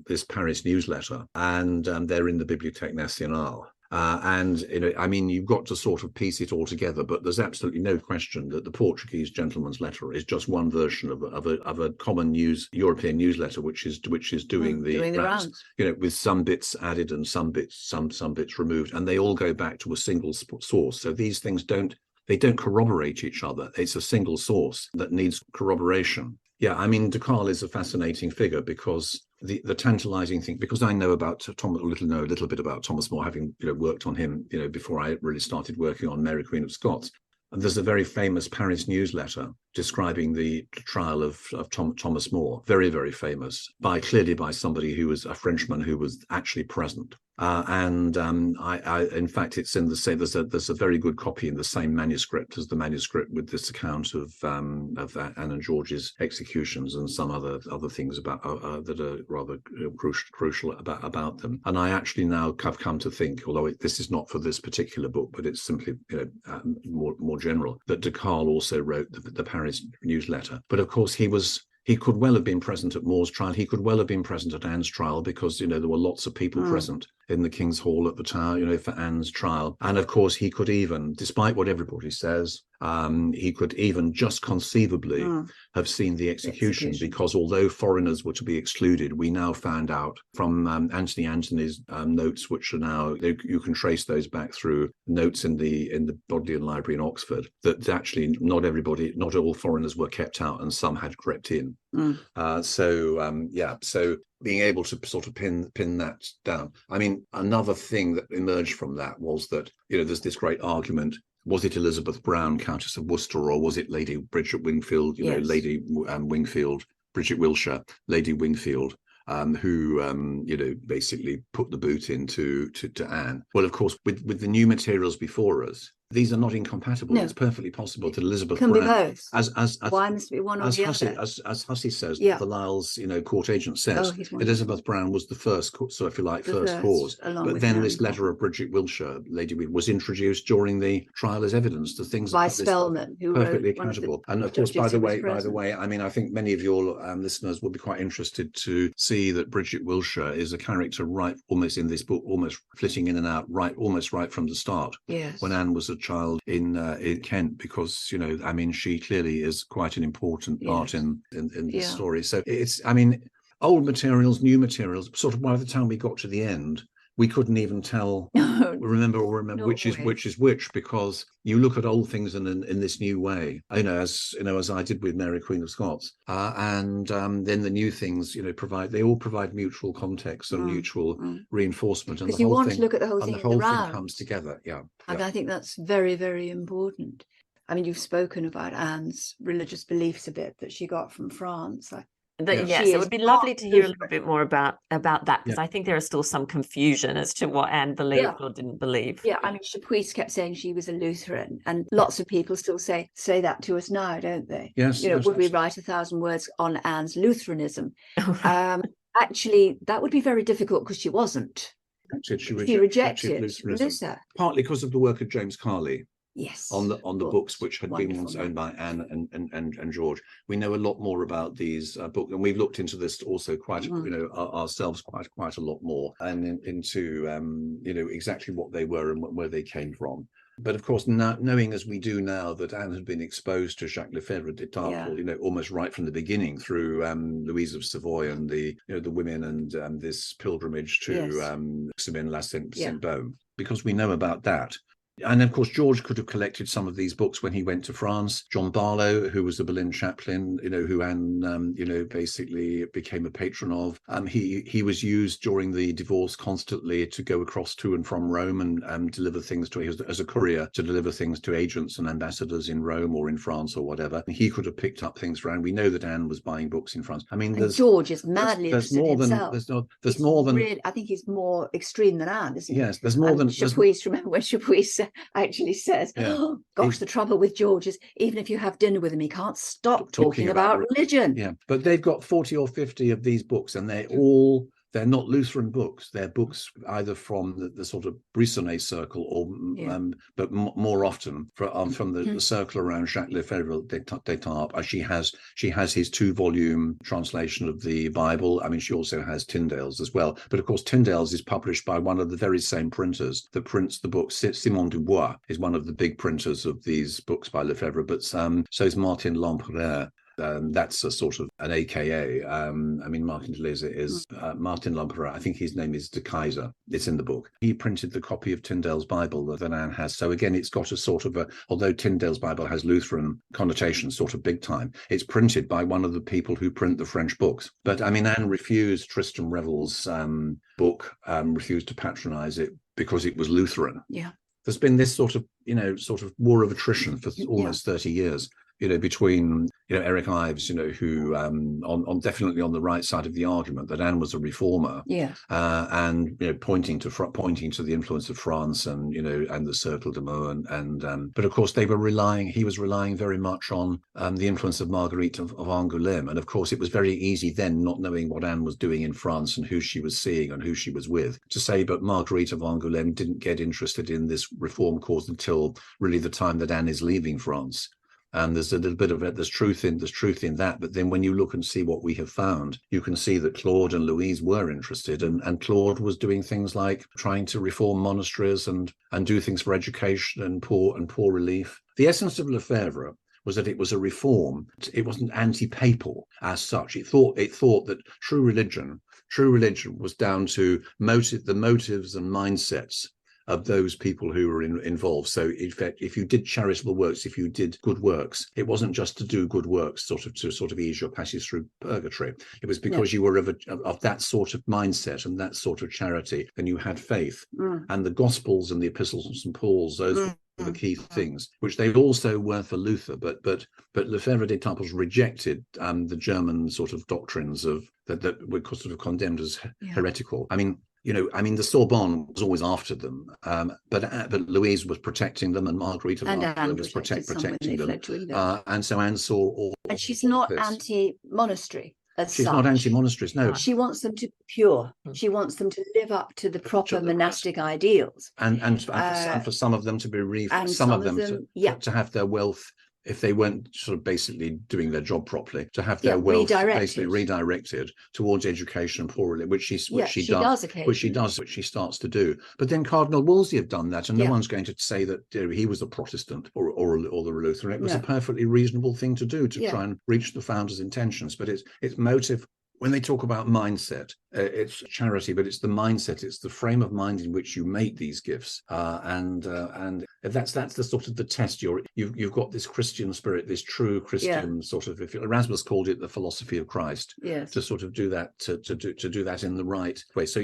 this Paris newsletter. And they're in the Bibliothèque Nationale. I mean, you've got to sort of piece it all together, but there's absolutely no question that the Portuguese gentleman's letter is just one version of a common European newsletter, which is doing the rounds. With some bits added and some bits removed, and they all go back to a single source. So these things don't corroborate each other. It's a single source that needs corroboration. Yeah, I mean, de Caul is a fascinating figure because the tantalizing thing, because I know a little bit about Thomas More, having worked on him before I really started working on Mary Queen of Scots. And there's a very famous Paris newsletter describing the trial of Thomas More, very, very famous, clearly by somebody who was a Frenchman who was actually present. In fact, it's in the same. There's a very good copy in the same manuscript as the manuscript with this account of Anne and George's executions and some other things about that are rather crucial about them. And I actually now have come to think, although this is not for this particular book, but it's simply more general, that de Caul also wrote the Paris newsletter. But of course, he could well have been present at More's trial. He could well have been present at Anne's trial because, there were lots of people present in the King's Hall at the Tower, for Anne's trial. And of course, he could even, despite what everybody says, he could even just conceivably have seen the execution, because although foreigners were to be excluded, we now found out from Anthony Anthony's notes, which are now, you can trace those back through notes in the Bodleian Library in Oxford, that actually not all foreigners were kept out and some had crept in. So being able to sort of pin that down. I mean, another thing that emerged from that was that, there's this great argument. Was it Elizabeth Brown, Countess of Worcester, or was it Lady Bridget Wingfield, Lady Wingfield, Bridget Wilshire, Lady Wingfield, who basically put the boot into to Anne? Well, of course, with the new materials before us, these are not incompatible. No. It's perfectly possible that Elizabeth Can be Brand, both. as Why must it be one or the other? as Hussey says, Yeah. the Lyle's court agent says, he's wonderful. Elizabeth Brand was the first, so if you like, The first cause. along But with then Anne this letter of Bridget Wiltshire, Lady Weed, was introduced during the trial as evidence to things by that Spellman, who perfectly wrote one of the accountable. And of course, judges who was by the present. way, I mean, I think many of your listeners will be quite interested to see that Bridget Wiltshire is a character right almost in this book, almost flitting in and out, almost right from the start. Yes. When Anne was a child in Kent, because I mean, she clearly is quite an important part in the story. So it's, I mean, old materials, new materials. Sort of by the time we got to the end, we couldn't even tell, remember which is which, because you look at old things in this new way, as I did with Mary Queen of Scots, and then the new things, they all provide mutual context and mutual reinforcement, and because you want to look at the whole thing, and the whole thing comes together. And I think that's very, very important. I mean, you've spoken about Anne's religious beliefs a bit that she got from France. Yes, it would be lovely to hear a little bit more about that, because I think there is still some confusion as to what Anne believed or didn't believe. Yeah, I mean, Chapuis kept saying she was a Lutheran, and lots of people still say that to us now, don't they? Yes. Would we write 1,000 words on Anne's Lutheranism? Actually, that would be very difficult because she wasn't. She rejected Lutheranism, Luther. partly because of the work of James Carley. Yes, on the books which had been once owned by Anne and George. We know a lot more about these books, and we've looked into this also quite, ourselves quite a lot more, and into exactly what they were and where they came from. But of course, knowing as we do now that Anne had been exposed to Jacques Lefebvre d'Étaples, almost right from the beginning, through Louise of Savoy and the women and this pilgrimage to Saint-Baume, because we know about that. And of course, George could have collected some of these books when he went to France. John Barlow, who was the Boleyn chaplain, who Anne, basically became a patron of. He was used during the divorce constantly to go across to and from Rome and deliver things as a courier to deliver things to agents and ambassadors in Rome or in France or whatever. He could have picked up things around. We know that Anne was buying books in France. I mean, George is madly interested himself. There's more than. Really, I think he's more extreme than Anne, isn't he? Yes, there's more than. Chapuis, remember when Chapuis actually says, oh, gosh, the trouble with George is even if you have dinner with him, he can't stop talking about religion. Yeah, but they've got 40 or 50 of these books, and they're not Lutheran books. They're books either from the sort of Brisonnet circle, or but more often from the circle around Jacques Lefebvre d'Étaples. She has his 2-volume translation of the Bible. I mean, she also has Tyndale's as well. But of course, Tyndale's is published by one of the very same printers that prints the book. Simon Dubois is one of the big printers of these books by Lefebvre, but so is Martin Lempereur. That's a sort of an AKA. I mean, Martin Deleuze is Martin Lempereur. I think his name is de Kaiser. It's in the book. He printed the copy of Tyndale's Bible that Anne has. So again, it's got a sort of although Tyndale's Bible has Lutheran connotations, sort of big time, it's printed by one of the people who print the French books. But I mean, Anne refused Tristram Revel's book, refused to patronize it because it was Lutheran. Yeah. There's been this sort of war of attrition for almost 30 years. Between Eric Ives, who on definitely on the right side of the argument that Anne was a reformer, and pointing to the influence of France and and the Cercle de Meaux, and but of course he was relying very much on the influence of Marguerite of Angoulême, and of course it was very easy then, not knowing what Anne was doing in France and who she was seeing and who she was with, to say, but Marguerite of Angoulême didn't get interested in this reform cause until really the time that Anne is leaving France. And there's a little bit of there's truth in that. But then when you look and see what we have found, you can see that Claude and Louise were interested, and Claude was doing things like trying to reform monasteries and do things for education and poor relief. The essence of Lefebvre was that it was a reform. It wasn't anti-papal as such. It thought that true religion was down to the motives and mindsets of those people who were involved. So in fact, if you did charitable works, if you did good works, it wasn't just to do good works to ease your passage through purgatory. It was because you were of that sort of mindset and that sort of charity, and you had faith. And the Gospels and the Epistles of St. Paul's, those were the key things, which they also were for Luther. But Lefebvre d'Étaples rejected the German sort of doctrines that were sort of condemned as heretical. I mean, I mean, the Sorbonne was always after them, but Louise was protecting them, and Marguerite of And Anne Angoulême was protected some when protecting they them. fled to England. And so Anne saw all. And she's all not this. anti-monastery as She's such. not anti-monasteries, no. She wants them to be pure. Mm. She wants them to live up to the proper the monastic ideals. And for some of them to be some of them to have their wealth, if they weren't sort of basically doing their job properly, to have their wealth basically redirected towards education and poor religion, which she starts to do. But then Cardinal Wolsey had done that, and no one's going to say that he was a Protestant or the Lutheran. It was a perfectly reasonable thing to do to try and reach the founder's intentions. But its motive. When they talk about mindset, it's charity, but it's the mindset, it's the frame of mind in which you make these gifts, and that's the sort of the test. You've got this Christian spirit, this true Christian sort of. If Erasmus called it the philosophy of Christ, to sort of do that, to do that in the right way. So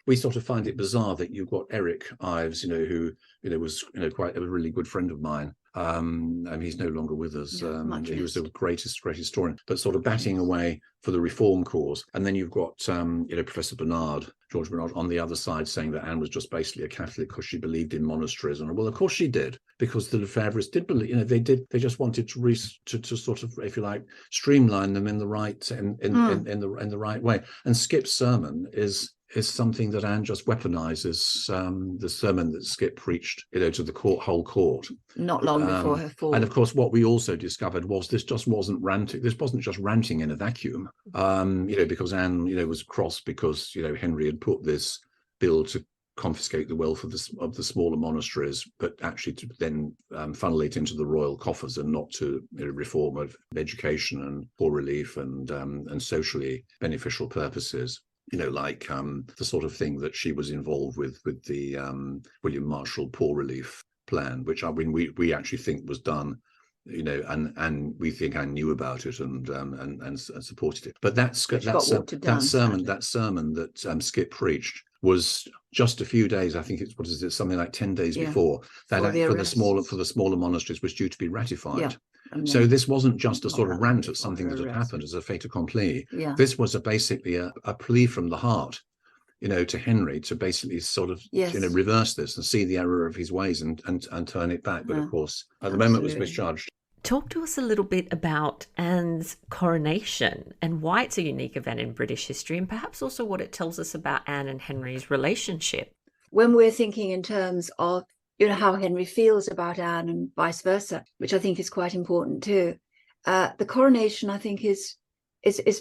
we sort of find it bizarre that you've got Eric Ives, who was quite a really good friend of mine. And he's no longer with us. He was the great historian, but sort of batting away for the reform cause. And then you've got Professor George Bernard on the other side, saying that Anne was just basically a Catholic because she believed in monasteries. And well, of course she did, because the Lefebvres did believe. They just wanted to sort of, if you like, streamline them in the right in the right way. And Skip's sermon is something that Anne just weaponizes, the sermon that Skip preached, to the whole court. Not long before her fall. And of course, what we also discovered was this just wasn't ranting. This wasn't just ranting in a vacuum, because Anne, was cross because, Henry had put this bill to confiscate the wealth of the smaller monasteries, but actually to then funnel it into the royal coffers and not to reform of education and poor relief and socially beneficial purposes. Like the sort of thing that she was involved with the William Marshall poor relief plan, which we actually think was done, and we think Anne knew about it and supported it. But that sermon that Skip preached was just a few days. I think it's something like 10 days before that for the smaller monasteries was due to be ratified. Yeah. So this wasn't just a sort of rant at something that had happened as a fait accompli. Yeah. This was basically a plea from the heart, to Henry to basically sort of reverse this and see the error of his ways and turn it back. But of course, at the moment, it was misjudged. Talk to us a little bit about Anne's coronation and why it's a unique event in British history, and perhaps also what it tells us about Anne and Henry's relationship. When we're thinking in terms of how Henry feels about Anne and vice versa, which I think is quite important too. The coronation, I think, is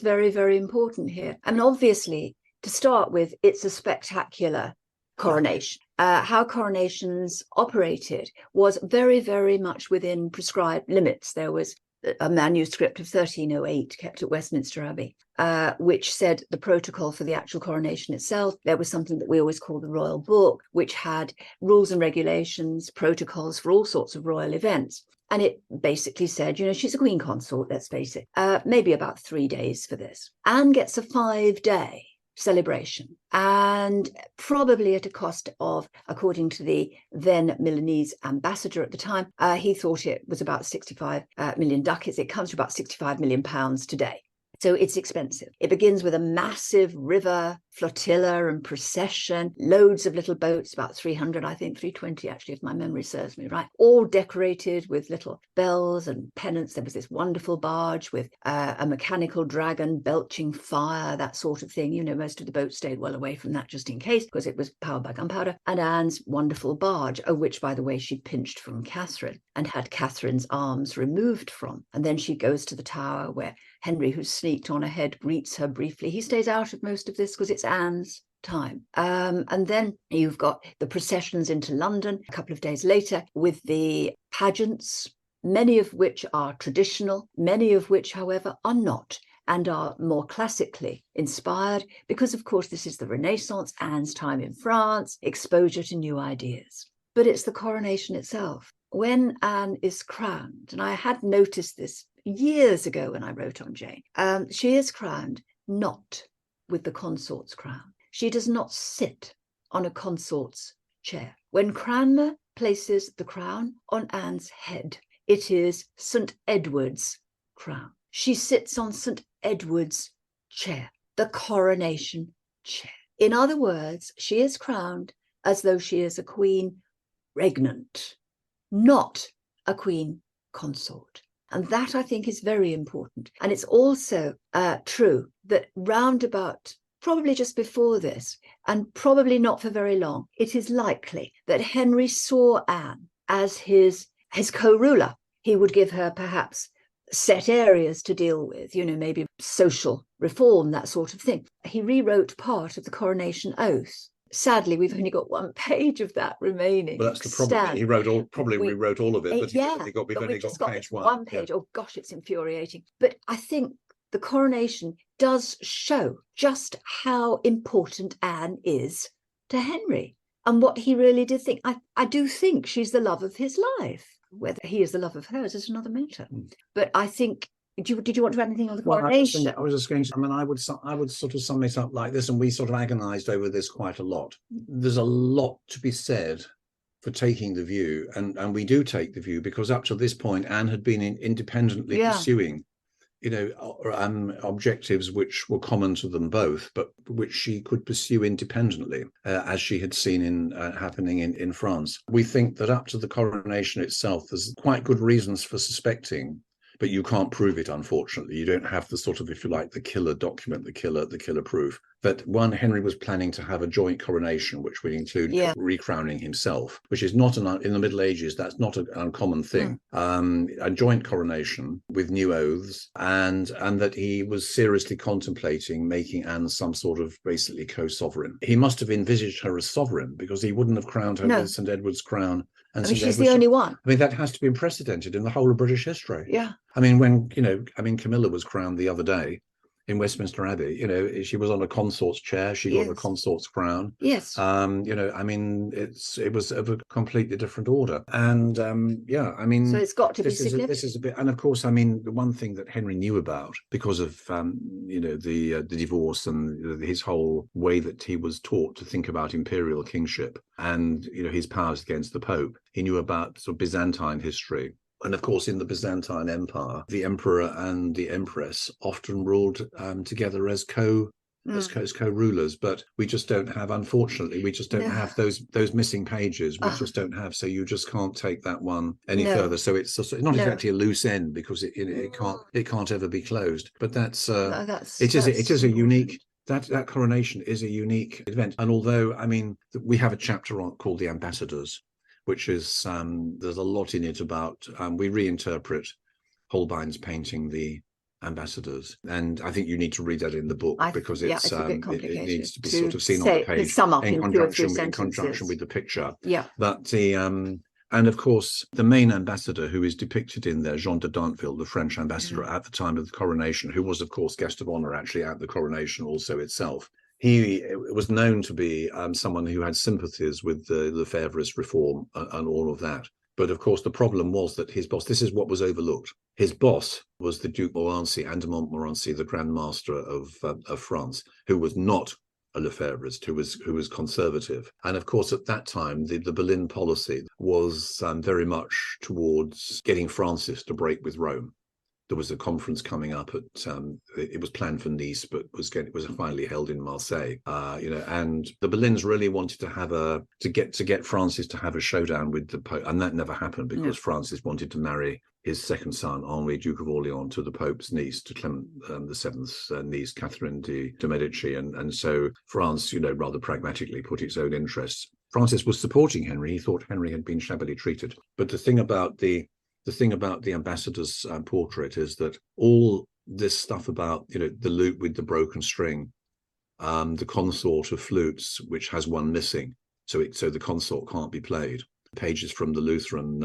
very, very important here. I mean, obviously, to start with, it's a spectacular coronation. How coronations operated was very, very much within prescribed limits. There was a manuscript of 1308 kept at Westminster Abbey, which said the protocol for the actual coronation itself. There was something that we always call the Royal Book, which had rules and regulations, protocols for all sorts of royal events. And it basically said, she's a queen consort, let's face it, maybe about 3 days for this. Anne gets a 5-day celebration, and probably at a cost of, according to the then Milanese ambassador at the time, he thought it was about 65 million ducats. It comes to about 65 million pounds today. So it's expensive. It begins with a massive river flotilla and procession, loads of little boats, about 300, I think, 320 actually, if my memory serves me right, all decorated with little bells and pennants. There was this wonderful barge with a mechanical dragon belching fire, that sort of thing. Most of the boats stayed well away from that just in case, because it was powered by gunpowder. And Anne's wonderful barge, which, by the way, she pinched from Catherine and had Catherine's arms removed from. And then she goes to the Tower where Henry, who's sneaked on ahead, greets her briefly. He stays out of most of this because it's Anne's time. And then you've got the processions into London a couple of days later with the pageants, many of which are traditional, many of which, however, are not and are more classically inspired because, of course, this is the Renaissance, Anne's time in France, exposure to new ideas. But it's the coronation itself. When Anne is crowned, and I had noticed this years ago when I wrote on Jane, she is crowned not with the consort's crown. She does not sit on a consort's chair. When Cranmer places the crown on Anne's head, it is St. Edward's crown. She sits on St. Edward's chair, the coronation chair. In other words, she is crowned as though she is a queen regnant, not a queen consort. And that, I think, is very important. And it's also true that round about, probably just before this, and probably not for very long, it is likely that Henry saw Anne as his co-ruler. He would give her perhaps set areas to deal with, maybe social reform, that sort of thing. He rewrote part of the Coronation Oath. Sadly, we've only got one page of that remaining. Well, that's the problem. He rewrote all of it, but we've only got page one. One page. Yeah. Oh gosh, it's infuriating. But I think the coronation does show just how important Anne is to Henry and what he really did think. I do think she's the love of his life. Whether he is the love of hers is another matter. But I think, did you want to add anything on the coronation? I was just going to, I would sort of sum it up like this, and we sort of agonized over this quite a lot. There's a lot to be said for taking the view, and we do take the view, because up to this point, Anne had been independently pursuing, objectives which were common to them both, but which she could pursue independently, as she had seen happening in France. We think that up to the coronation itself, there's quite good reasons for suspecting, but you can't prove it, unfortunately. You don't have the sort of, if you like, the killer document, the killer proof. That one, Henry was planning to have a joint coronation, which would include recrowning himself, which is not in the Middle Ages, that's not an uncommon thing. A joint coronation with new oaths, and that he was seriously contemplating making Anne some sort of basically co-sovereign. He must have envisaged her as sovereign, because he wouldn't have crowned her with St. Edward's crown. And she's the only one. I mean, that has to be unprecedented in the whole of British history. Yeah. I mean, when, Camilla was crowned the other day in Westminster Abbey, she was on a consort's chair. She got a consort's crown. Yes. It was of a completely different order. And so it's got to be significant. This is a bit, and of course, the one thing that Henry knew about, because of the divorce and his whole way that he was taught to think about imperial kingship and his powers against the Pope, he knew about sort of Byzantine history. And of course, in the Byzantine Empire, the emperor and the empress often ruled together as co-rulers, but we just don't have, unfortunately, have those missing pages. We just don't have, so you just can't take that one any further. So it's not exactly a loose end, because it can't ever be closed. But it is a unique. That coronation is a unique event. And although, we have a chapter called The Ambassadors, which is, there's a lot in it about, we reinterpret Holbein's painting, The Ambassadors. And I think you need to read that in the book, because it needs to be sort of seen on the page in conjunction with the picture. Yeah. But and of course, the main ambassador who is depicted in there, Jean de Dinteville, the French ambassador at the time of the coronation, who was, of course, guest of honor actually at the coronation also itself. He was known to be someone who had sympathies with the Lefebvre's reform and all of that. But of course, the problem was that his boss, this is what was overlooked. His boss was the Duke Anne de Montmorency, the Grand Master of France, who was not a Lefebvrist, who was conservative. And of course, at that time, the Boleyn policy was very much towards getting Francis to break with Rome. There was a conference coming up at it was planned for Nice, but was finally held in Marseille. And the Boleyns really wanted to have to get Francis to have a showdown with the Pope, and that never happened, because Francis wanted to marry his second son, Henri, Duke of Orleans, to the Pope's niece, to Clement VII's niece, Catherine de Medici, and so France, rather pragmatically put its own interests. Francis was supporting Henry. He thought Henry had been shabbily treated, but the thing about the ambassador's portrait is that all this stuff about the lute with the broken string, the consort of flutes which has one missing, so the consort can't be played, pages from the Lutheran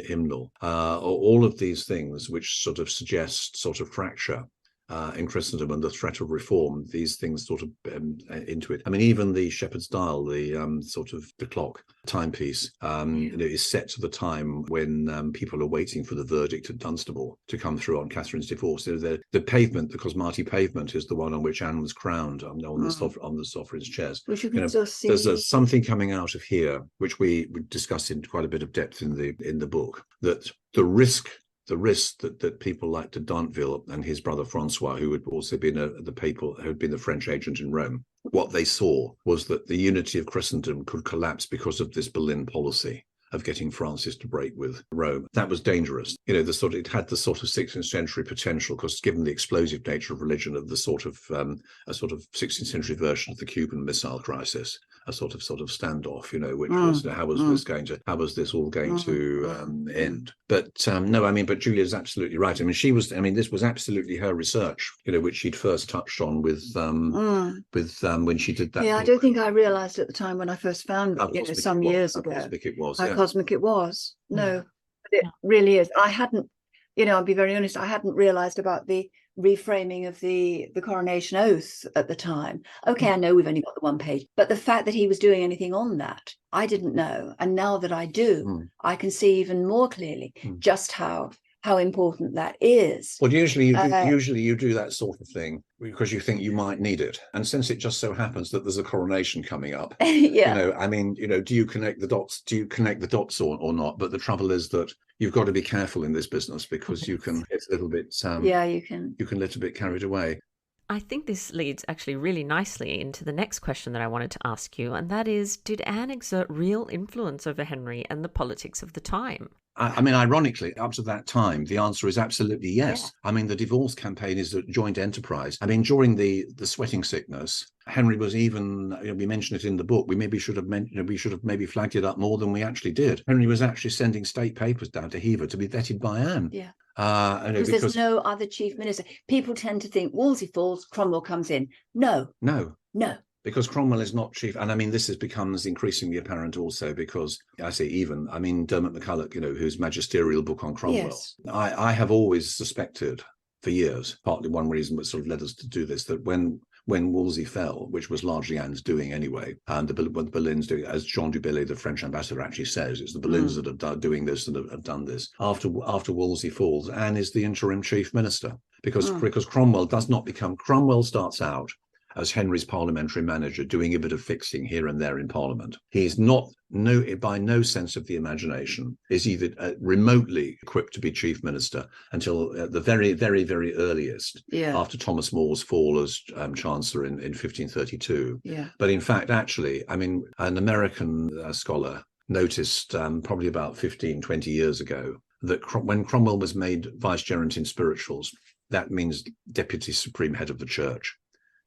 hymnal, all of these things which sort of suggest sort of fracture in Christendom and the threat of reform, these things sort of into it. Even the shepherd's dial, the sort of the clock timepiece, is set to the time when people are waiting for the verdict at Dunstable to come through on Catherine's divorce. The pavement, the Cosmati pavement, is the one on which Anne was crowned on the sovereign's chairs. Which you can still see. There's something coming out of here, which we discuss in quite a bit of depth in the book, that the risk that people like de Dinteville and his brother Francois, who had also been the French agent in Rome, what they saw was that the unity of Christendom could collapse because of this Boleyn policy of getting Francis to break with Rome. That was dangerous. It had the sort of 16th century potential, because given the explosive nature of religion, of the sort of a sort of 16th century version of the Cuban Missile Crisis, a sort of standoff, which was how was this all going to end? But no, but Julia's absolutely right. This was absolutely her research, which she'd first touched on with when she did that. Yeah, I don't think I realised at the time when I first found it, some years ago. How cosmic it was. How cosmic it was. No, but it really is. I hadn't, I'll be very honest, I hadn't realised about the reframing of the coronation oath at the time. Okay, I know we've only got the one page, but the fact that he was doing anything on that, I didn't know. And now that I do, I can see even more clearly just how important that is. Well, usually you do that sort of thing because you think you might need it, and since it just so happens that there's a coronation coming up, do you connect the dots? Do you connect the dots or not? But the trouble is that you've got to be careful in this business, because you can get a little bit you can a little bit carried away. I think this leads actually really nicely into the next question that I wanted to ask you, and that is, did Anne exert real influence over Henry and the politics of the time? Ironically, up to that time, the answer is absolutely yes. Yeah. The divorce campaign is a joint enterprise. During the sweating sickness, Henry was even, we mentioned it in the book, we should have maybe flagged it up more than we actually did. Henry was actually sending state papers down to Hever to be vetted by Anne. Yeah. Because there's no other chief minister. People tend to think Wolsey falls, Cromwell comes in. No. Because Cromwell is not chief, and this becomes increasingly apparent also because Dermot McCulloch, whose magisterial book on Cromwell, yes. I have always suspected for years, partly one reason which sort of led us to do this, that when Wolsey fell, which was largely Anne's doing anyway, and the Boleyns doing, as Jean du Bellay, the French ambassador, actually says, it's the Boleyns that have doing this and have done this. After Wolsey falls, Anne is the interim chief minister because Cromwell starts out as Henry's parliamentary manager, doing a bit of fixing here and there in Parliament. He is by no sense of the imagination, is either remotely equipped to be chief minister until the very, very, very earliest, after Thomas More's fall as chancellor in 1532. Yeah. But in fact, actually, an American scholar noticed probably about 15, 20 years ago that when Cromwell was made vicegerent in spirituals, that means deputy supreme head of the church.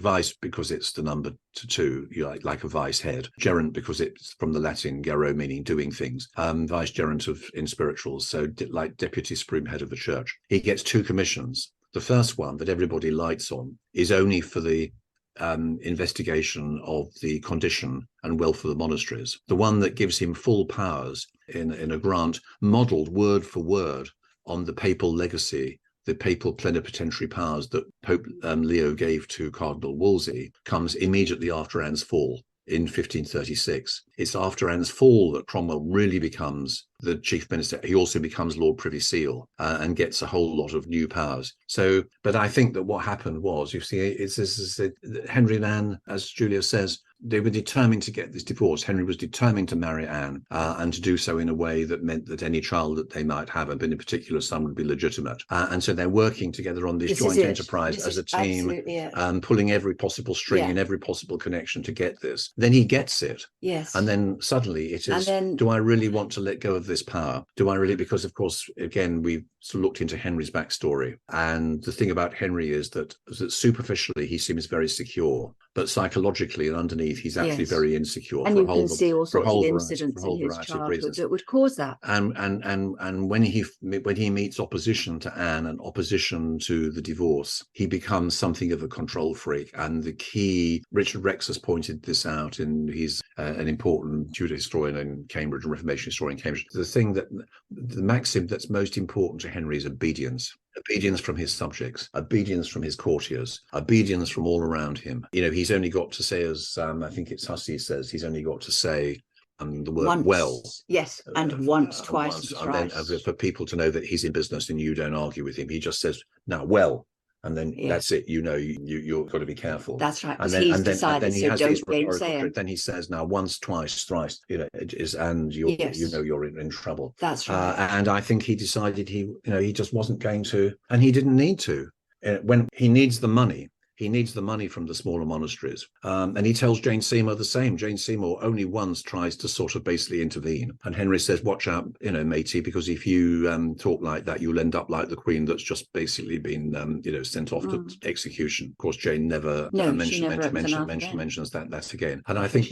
Vice because it's the number two, like a vice head. Gerent because it's from the Latin gero, meaning doing things. Vicegerent in spirituals, so like deputy supreme head of the church. He gets two commissions. The first one that everybody lights on is only for the investigation of the condition and wealth of the monasteries. The one that gives him full powers in a grant modelled word for word on the papal legacy, the papal plenipotentiary powers that Pope Leo gave to Cardinal Wolsey, comes immediately after Anne's fall in 1536. It's after Anne's fall that Cromwell really becomes the chief minister. He also becomes Lord Privy Seal and gets a whole lot of new powers. So, but I think that what happened was, Henry and Anne, as Julia says, they were determined to get this divorce. Henry was determined to marry Anne and to do so in a way that meant that any child that they might have, and in particular son, would be legitimate. And so they're working together on this joint enterprise as a team, pulling every possible string and every possible connection to get this. Then he gets it. Yes. And then suddenly it is, do I really want to let go of this power? Do I really? Because, of course, again, we've sort of looked into Henry's backstory. And the thing about Henry is that superficially he seems very secure, but psychologically and underneath he's actually very insecure. And you can see all sorts of incidents in his childhood that would cause that. And when he meets opposition to Anne and opposition to the divorce, he becomes something of a control freak. And the key, Richard Rex has pointed this out in he's an important Tudor historian in Cambridge and Reformation historian in Cambridge. The maxim that's most important to Henry is obedience. Obedience from his subjects, obedience from his courtiers, obedience from all around him. He's only got to say, as I think it's Hussey says, he's only got to say the word once. Well. Yes, and once, twice, and then for people to know that he's in business and you don't argue with him. He just says, now, well. And then that's it. You've got to be careful. That's right. Because he's decided. So don't gainsay him. Then he says, "Now, once, twice, thrice. It is, and you're in trouble." That's right. And I think he decided he just wasn't going to, and he didn't need to. When he needs the money, he needs the money from the smaller monasteries. And he tells Jane Seymour the same. Jane Seymour only once tries to sort of basically intervene. And Henry says, watch out, matey, because if you talk like that, you'll end up like the Queen that's just basically been, sent off to execution. Of course, Jane never mentions that again. And I think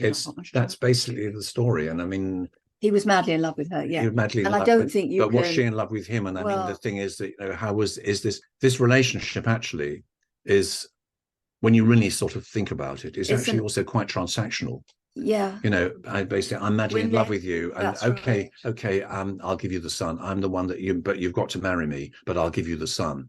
that's basically the story. And I mean, he was madly in love with her, yeah. He was madly in and love I don't think you but can... was she in love with him? And I mean, the thing is that, is this relationship actually is, when you really sort of think about it, is actually also quite transactional. Yeah. I'm madly in love with you. And okay, I'll give you the son. I'm the one but you've got to marry me, but I'll give you the son.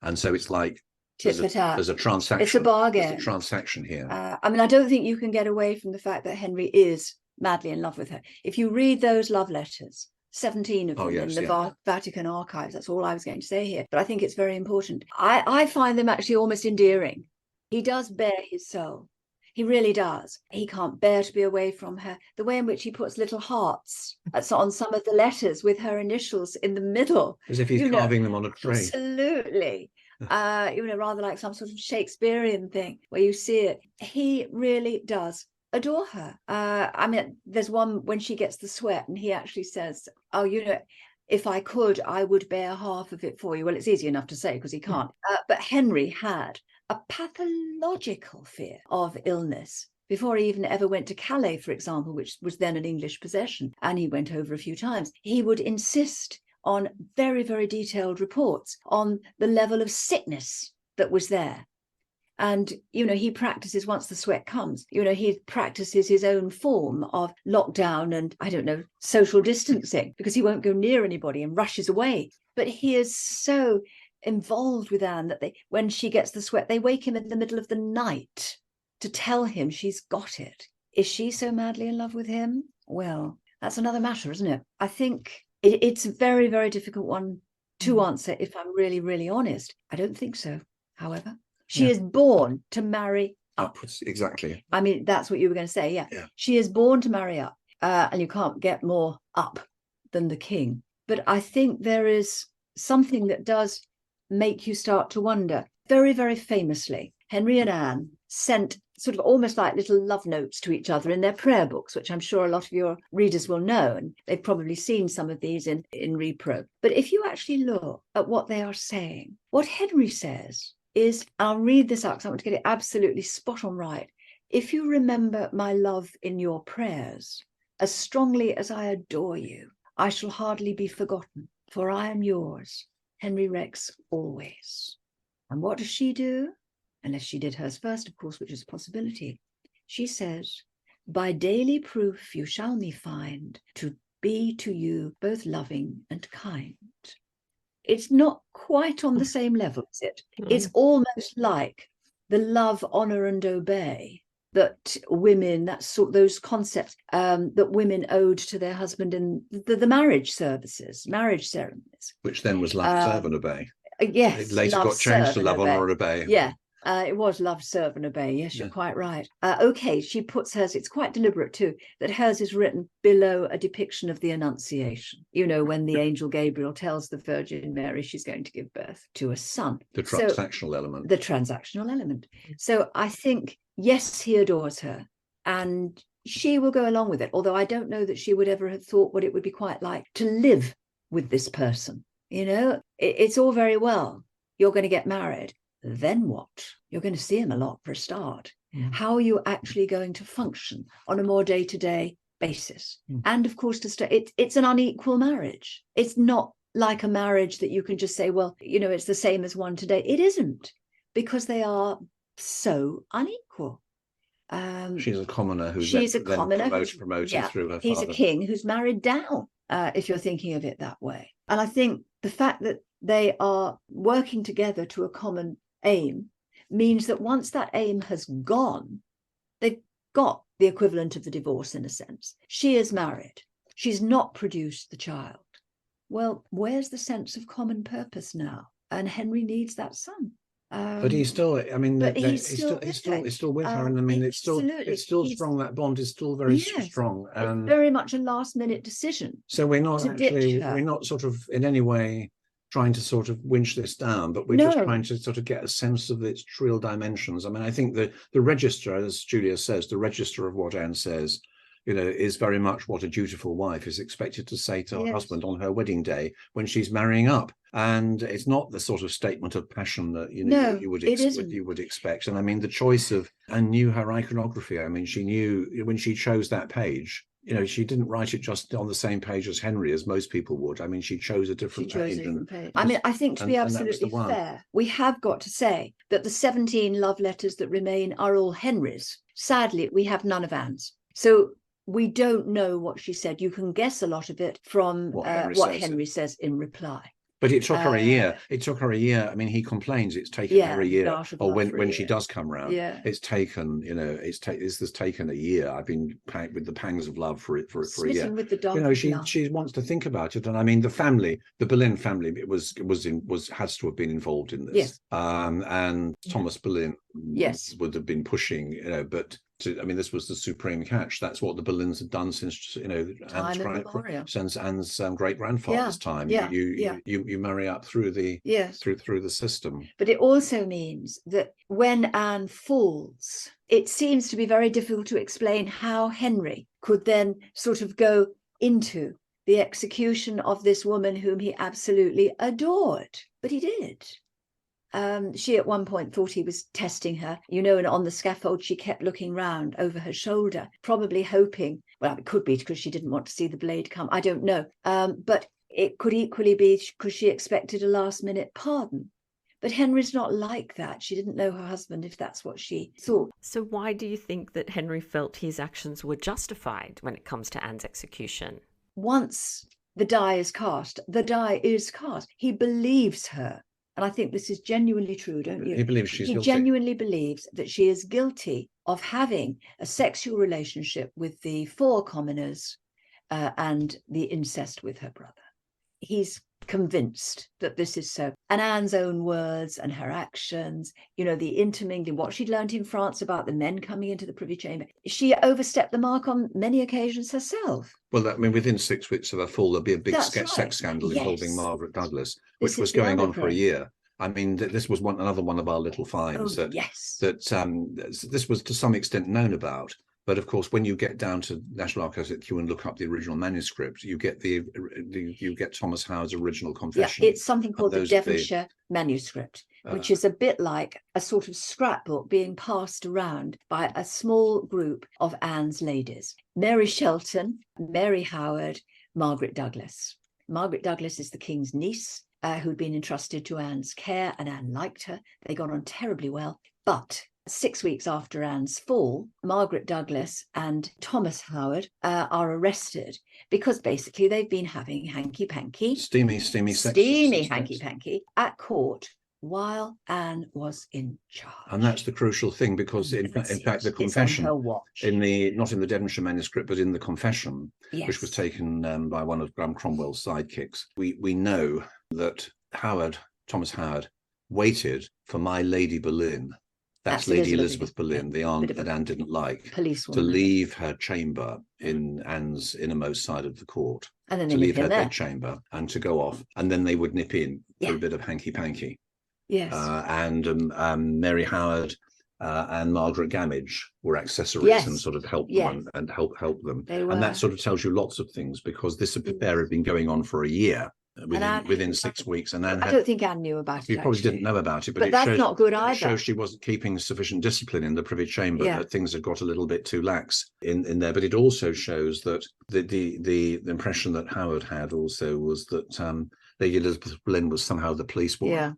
And so it's like, there's a transaction. It's a bargain. There's a transaction here. I mean, I don't think you can get away from the fact that Henry is madly in love with her. If you read those love letters, 17 of them in the Vatican archives, that's all I was going to say here, but I think it's very important. I find them actually almost endearing. He does bare his soul. He really does. He can't bear to be away from her. The way in which he puts little hearts on some of the letters with her initials in the middle. As if he's carving them on a tray. Absolutely. Rather like some sort of Shakespearean thing where you see it. He really does adore her. I mean, there's one when she gets the sweat and he actually says, if I could, I would bear half of it for you. Well, it's easy enough to say because he can't. But Henry had a pathological fear of illness before he even ever went to Calais, for example, which was then an English possession. And he went over a few times. He would insist on very, very detailed reports on the level of sickness that was there. And, he practices, once the sweat comes, he practices his own form of lockdown and, social distancing, because he won't go near anybody and rushes away. But he is so involved with Anne that when she gets the sweat, they wake him in the middle of the night to tell him she's got it. Is she so madly in love with him? Well, that's another matter, isn't it? I think it's a very, very difficult one to answer, if I'm really, really honest. I don't think so, however. She is born to marry upwards. Exactly. I mean, that's what you were going to say. Yeah. She is born to marry up, and you can't get more up than the king. But I think there is something that does make you start to wonder. Very, very famously, Henry and Anne sent sort of almost like little love notes to each other in their prayer books, which I'm sure a lot of your readers will know, and they've probably seen some of these in repro. But if you actually look at what they are saying, what Henry says is, I'll read this out because I want to get it absolutely spot on right. If you remember my love in your prayers, as strongly as I adore you, I shall hardly be forgotten, for I am yours, Henry Rex, always. And what does she do? Unless she did hers first, of course, which is a possibility. She says, by daily proof you shall me find to be to you both loving and kind. It's not quite on the same level, is it? It's almost like the love, honor, and obey that women, those concepts that women owed to their husband in the marriage services, marriage ceremonies. Which then was love, serve, and obey. Yes. It later got changed to love, honor, and obey. Yeah. It was love, serve, and obey. Yes, you're quite right. Okay, she puts hers, it's quite deliberate too, that hers is written below a depiction of the Annunciation. When the angel Gabriel tells the Virgin Mary she's going to give birth to a son. The transactional element. The transactional element. So I think, yes, he adores her and she will go along with it. Although I don't know that she would ever have thought what it would be quite like to live with this person. It's all very well. You're going to get married. Then what? You're going to see him a lot for a start. How are you actually going to function on a more day-to-day basis? And of course, it's an unequal marriage. It's not like a marriage that you can just say, well, it's the same as one today. It isn't, because they are so unequal. She's a commoner who's promoted through her father. He's a king who's married down, if you're thinking of it that way. And I think the fact that they are working together to a common aim means that once that aim has gone, they've got the equivalent of the divorce in a sense. She is married. She's not produced the child. Well, where's the sense of common purpose now? And Henry needs that son. But he's still, he's still with her. And I mean, it's still strong. That bond is still very strong. And it's very much a last minute decision. So we're not sort of in any way trying to sort of winch this down, but we're just No. trying to sort of get a sense of its real dimensions. I mean, I think the register, as Julia says, the register of what Anne says, is very much what a dutiful wife is expected to say to her husband on her wedding day when she's marrying up. And it's not the sort of statement of passion that you would expect. And I mean, the choice of Anne knew her iconography. I mean, she knew when she chose that page. She didn't write it just on the same page as Henry, as most people would. I mean, she chose a different page. I mean, I think to be absolutely fair, we have got to say that the 17 love letters that remain are all Henry's. Sadly, we have none of Anne's. So we don't know what she said. You can guess a lot of it from what Henry says in reply. But it took her a year. It took her a year. I mean, he complains it's taken her a year. Or when she does come round, it's taken, this has taken a year. I've been with the pangs of love for a year. With the dark she wants to think about it. And I mean, the Boleyn family, has to have been involved in this. Yes. And Thomas Boleyn would have been pushing, but this was the supreme catch. That's what the Boleyns had done since Anne's great grandfather's time. You marry up through the through the system. But it also means that when Anne falls, it seems to be very difficult to explain how Henry could then sort of go into the execution of this woman whom he absolutely adored. But he did. She at one point thought he was testing her, and on the scaffold she kept looking round over her shoulder, probably hoping, well, it could be because she didn't want to see the blade come, I don't know, but it could equally be because she expected a last-minute pardon. But Henry's not like that. She didn't know her husband, if that's what she thought. So why do you think that Henry felt his actions were justified when it comes to Anne's execution? Once the die is cast, the die is cast. He believes her. And I think this is genuinely true, don't you? He believes she's guilty. He genuinely believes that she is guilty of having a sexual relationship with the 4 commoners and the incest with her brother. He's convinced that this is so. And Anne's own words and her actions, the intermingling, what she'd learned in France about the men coming into the Privy Chamber. She overstepped the mark on many occasions herself. Well, within 6 weeks of her fall, there'll be a big sex scandal involving Margaret Douglas, which was going on for a year. I mean, this was another one of our little finds that this was to some extent known about. But of course, when you get down to National Archives at Kew and look up the original manuscript, you get you get Thomas Howard's original confession. Yeah, it's something called the Devonshire manuscript, which is a bit like a sort of scrapbook being passed around by a small group of Anne's ladies. Mary Shelton, Mary Howard, Margaret Douglas. Margaret Douglas is the King's niece, who'd been entrusted to Anne's care, and Anne liked her. They got on terribly well. But 6 weeks after Anne's fall, Margaret Douglas and Thomas Howard are arrested because basically they've been having hanky-panky, steamy hanky-panky at court while Anne was in charge. And that's the crucial thing, because in fact the confession not in the Devonshire manuscript, but in the confession, which was taken by one of Graham Cromwell's sidekicks, we know that Thomas Howard waited for my Lady Boleyn. That's Lady Elizabeth Boleyn, the aunt that Anne didn't like, to leave her chamber in Anne's innermost side of the court, and then to leave her bedchamber and to go off, and then they would nip in for a bit of hanky-panky. Yes. And Mary Howard and Margaret Gamage were accessories and sort of helped them and help them. And that sort of tells you lots of things, because this affair had been going on for a year. Within 6 weeks, and Anne I don't think Anne knew about it. She probably didn't know about it, but that's not good either. It shows she wasn't keeping sufficient discipline in the Privy Chamber. That things had got a little bit too lax in there. But it also shows that the impression that Howard had also was that Lady Elizabeth Boleyn was somehow the police woman. Yeah.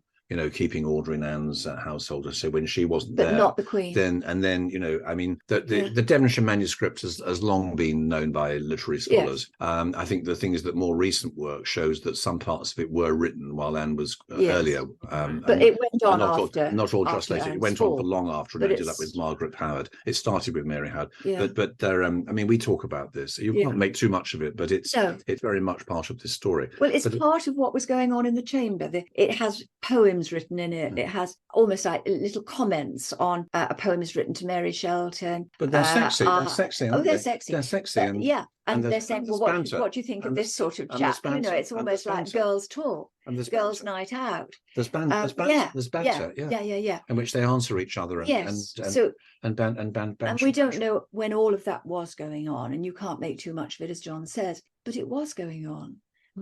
Keeping order in Anne's household. So when she wasn't there, not the Queen. Then I mean, the Devonshire manuscript has long been known by literary scholars. Yes. I think the thing is that more recent work shows that some parts of it were written while Anne was earlier. But it went on after. Not all just later. It went on for long after, and ended up with Margaret Howard. It started with Mary Howard. Yeah. But there, I mean, we talk about this. You can't make too much of it, but it's very much part of this story. Well, it's part of what was going on in the chamber. It has poems poems written in it. It has almost like little comments on poems written to Mary Shelton. But they're sexy. They're sexy, aren't they're they? sexy. They're sexy. And they're saying, well, what do you think of this sort of chap? It's almost like girls' talk, girls' night out. There's banter, yeah. In which they answer each other and we don't know when all of that was going on, and you can't make too much of it, as John says, but it was going on.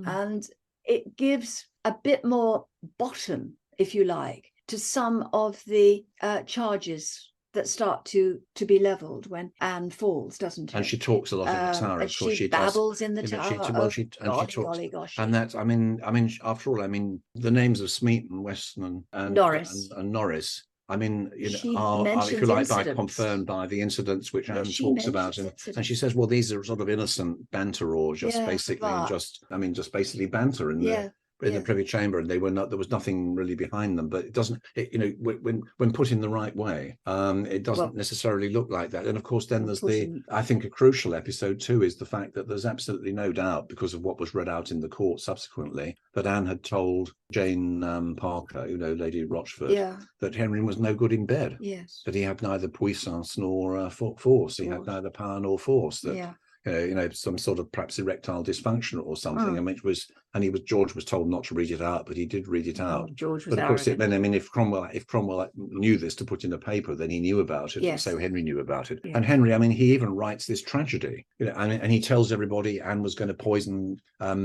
And it gives a bit more bottom, if you like, to some of the charges that start to be levelled when Anne falls, doesn't it? And she talks a lot in the Tower. Of course, she babbles in the Tower. She talks. And that, I mean, after all, the names of Smeaton, Weston, and Norris. I mean, are if you like, confirmed by the incidents which Anne talks about, and she says, well, these are sort of innocent banter, or just basically banter in the Privy Chamber, and there was nothing really behind them. But it doesn't, when put in the right way, it doesn't necessarily look like that. And of course, then there's I think a crucial episode too is the fact that there's absolutely no doubt, because of what was read out in the court subsequently, that Anne had told Jane Parker, Lady Rochford, that Henry was no good in bed. Yes, that he had neither puissance nor force. He had neither power nor force. That some sort of perhaps erectile dysfunction or something. I mean, George was told not to read it out, but he did read it out. George was but of course, if Cromwell knew this to put in the paper, then he knew about it. Yes. And so Henry knew about it. Yes. And Henry, he even writes this tragedy, and he tells everybody Anne was going to poison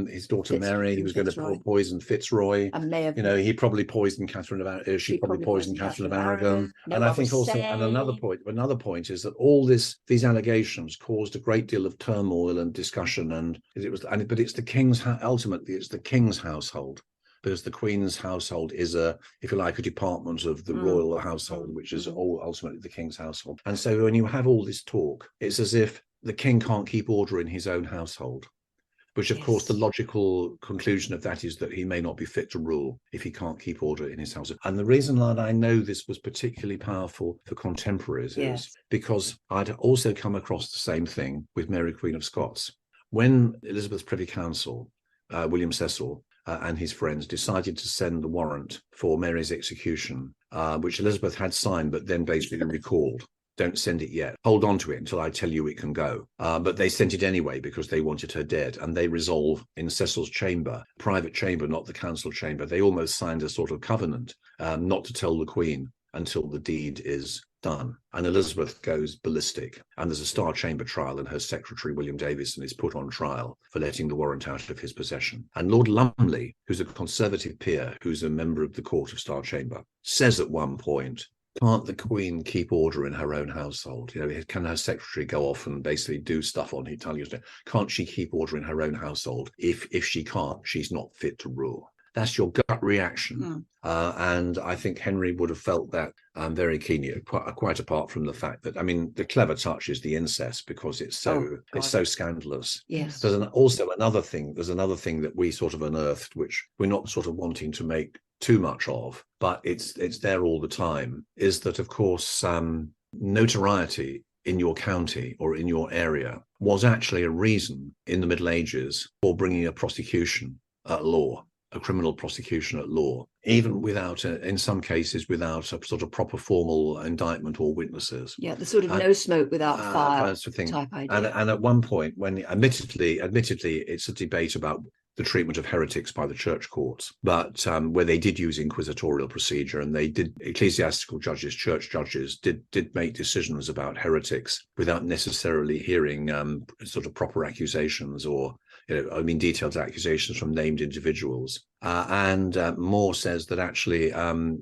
his daughter Mary. He was going to poison Fitzroy. He probably poisoned Catherine of Aragon. She probably poisoned Catherine of Aragon. And I think also, and another point is that all these allegations caused a great deal of turmoil and discussion, but it's the king's ultimately it's the king's household, because the Queen's household is if you like, a department of the royal household, which is all ultimately the king's household. And so when you have all this talk, it's as if the king can't keep order in his own household, which of course the logical conclusion of that is that he may not be fit to rule if he can't keep order in his household. And the reason that I know this was particularly powerful for contemporaries is because I'd also come across the same thing with Mary Queen of Scots. When Elizabeth's Privy Council, William Cecil, and his friends decided to send the warrant for Mary's execution, which Elizabeth had signed but then basically recalled. Don't send it yet. Hold on to it until I tell you it can go. But they sent it anyway because they wanted her dead. And they resolve in Cecil's chamber, private chamber, not the council chamber. They almost signed a sort of covenant not to tell the Queen until the deed is done. And Elizabeth goes ballistic. And there's a Star Chamber trial, and her secretary, William Davison, is put on trial for letting the warrant out of his possession. And Lord Lumley, who's a Conservative peer, who's a member of the Court of Star Chamber, says at one point, can't the Queen keep order in her own household? Can her secretary go off and basically do stuff on Italian? Can't she keep order in her own household? If she can't, she's not fit to rule. That's your gut reaction. And I think Henry would have felt that very keenly, quite apart from the fact that, the clever touch is the incest, because it's so scandalous. Yes. There's also another thing that we sort of unearthed, which we're not sort of wanting to make too much of, but it's there all the time, is that, of course, notoriety in your county or in your area was actually a reason in the Middle Ages for bringing a prosecution at law. A criminal prosecution at law, even without, in some cases, without a sort of proper formal indictment or witnesses. Yeah, the sort of no smoke without fire type idea. And at one point, when admittedly, it's a debate about the treatment of heretics by the church courts, but where they did use inquisitorial procedure, and they did, ecclesiastical judges, church judges did make decisions about heretics without necessarily hearing sort of proper accusations or detailed accusations from named individuals. And Moore says that actually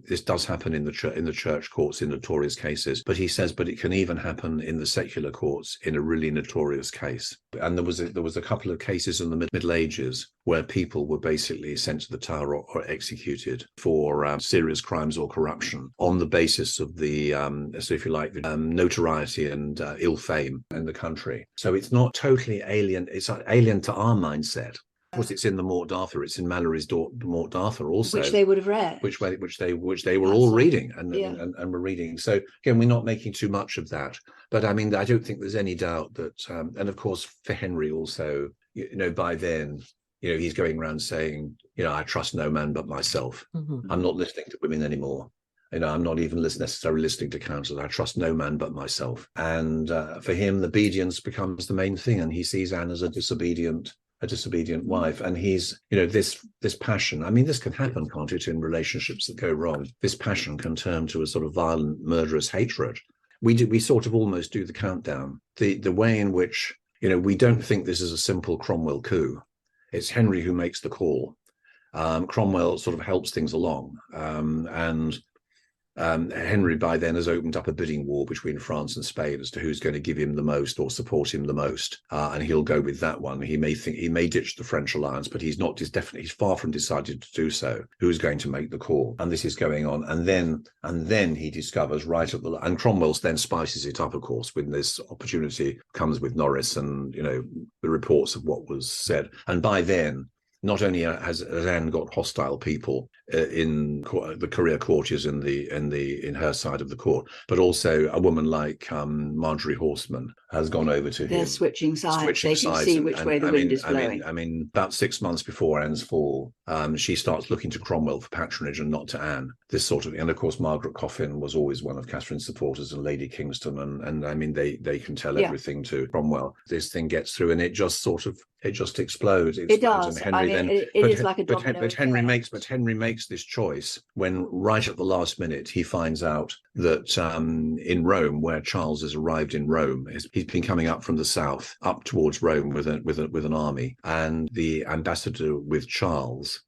this does happen in the church courts in notorious cases, but he says, but it can even happen in the secular courts in a really notorious case. And there was a couple of cases in the Middle Ages where people were basically sent to the Tower or executed for serious crimes or corruption on the basis of the, so if you like, the notoriety and ill fame in the country. So it's not totally alien. It's alien to our mindset. Of course, it's in the Mort d'Arthur. It's in Mallory's Mort d'Arthur also, which they would have read, which they were all reading and were reading. So again, we're not making too much of that, but I don't think there's any doubt that, and of course for Henry also, by then, he's going around saying, I trust no man but myself. Mm-hmm. I'm not listening to women anymore. I'm not even necessarily listening to counsel. I trust no man but myself. And for him, the obedience becomes the main thing. And he sees Anne as a disobedient wife. And he's, this passion. I mean, this can happen, can't it, in relationships that go wrong? This passion can turn to a sort of violent, murderous hatred. We sort of almost do the countdown. The way in which, we don't think this is a simple Cromwell coup. It's Henry who makes the call. Cromwell sort of helps things along. And Henry by then has opened up a bidding war between France and Spain as to who's going to give him the most or support him the most, and he'll go with that one. He may ditch the French alliance, but he's far from decided to do so. Who's going to make the call? And this is going on, and then he discovers and Cromwell then spices it up, of course, when this opportunity comes with Norris and the reports of what was said, and by then. Not only has Anne got hostile people in the career courtiers in her side of the court, but also a woman like Marjorie Horseman has gone over to him. They're switching sides. They can see which way the wind is blowing. I mean, about 6 months before Anne's fall, she starts looking to Cromwell for patronage and not to Anne. This sort of, and of course, Margaret Coffin was always one of Catherine's supporters, and Lady Kingston, and I mean, they can tell everything to Cromwell. This thing gets through, and it just explodes. It does. And Henry it is like a domino. But Henry makes this choice when, right at the last minute, he finds out that in Rome, where Charles has arrived in Rome, he's been coming up from the south up towards Rome with an army, and the ambassador with Charles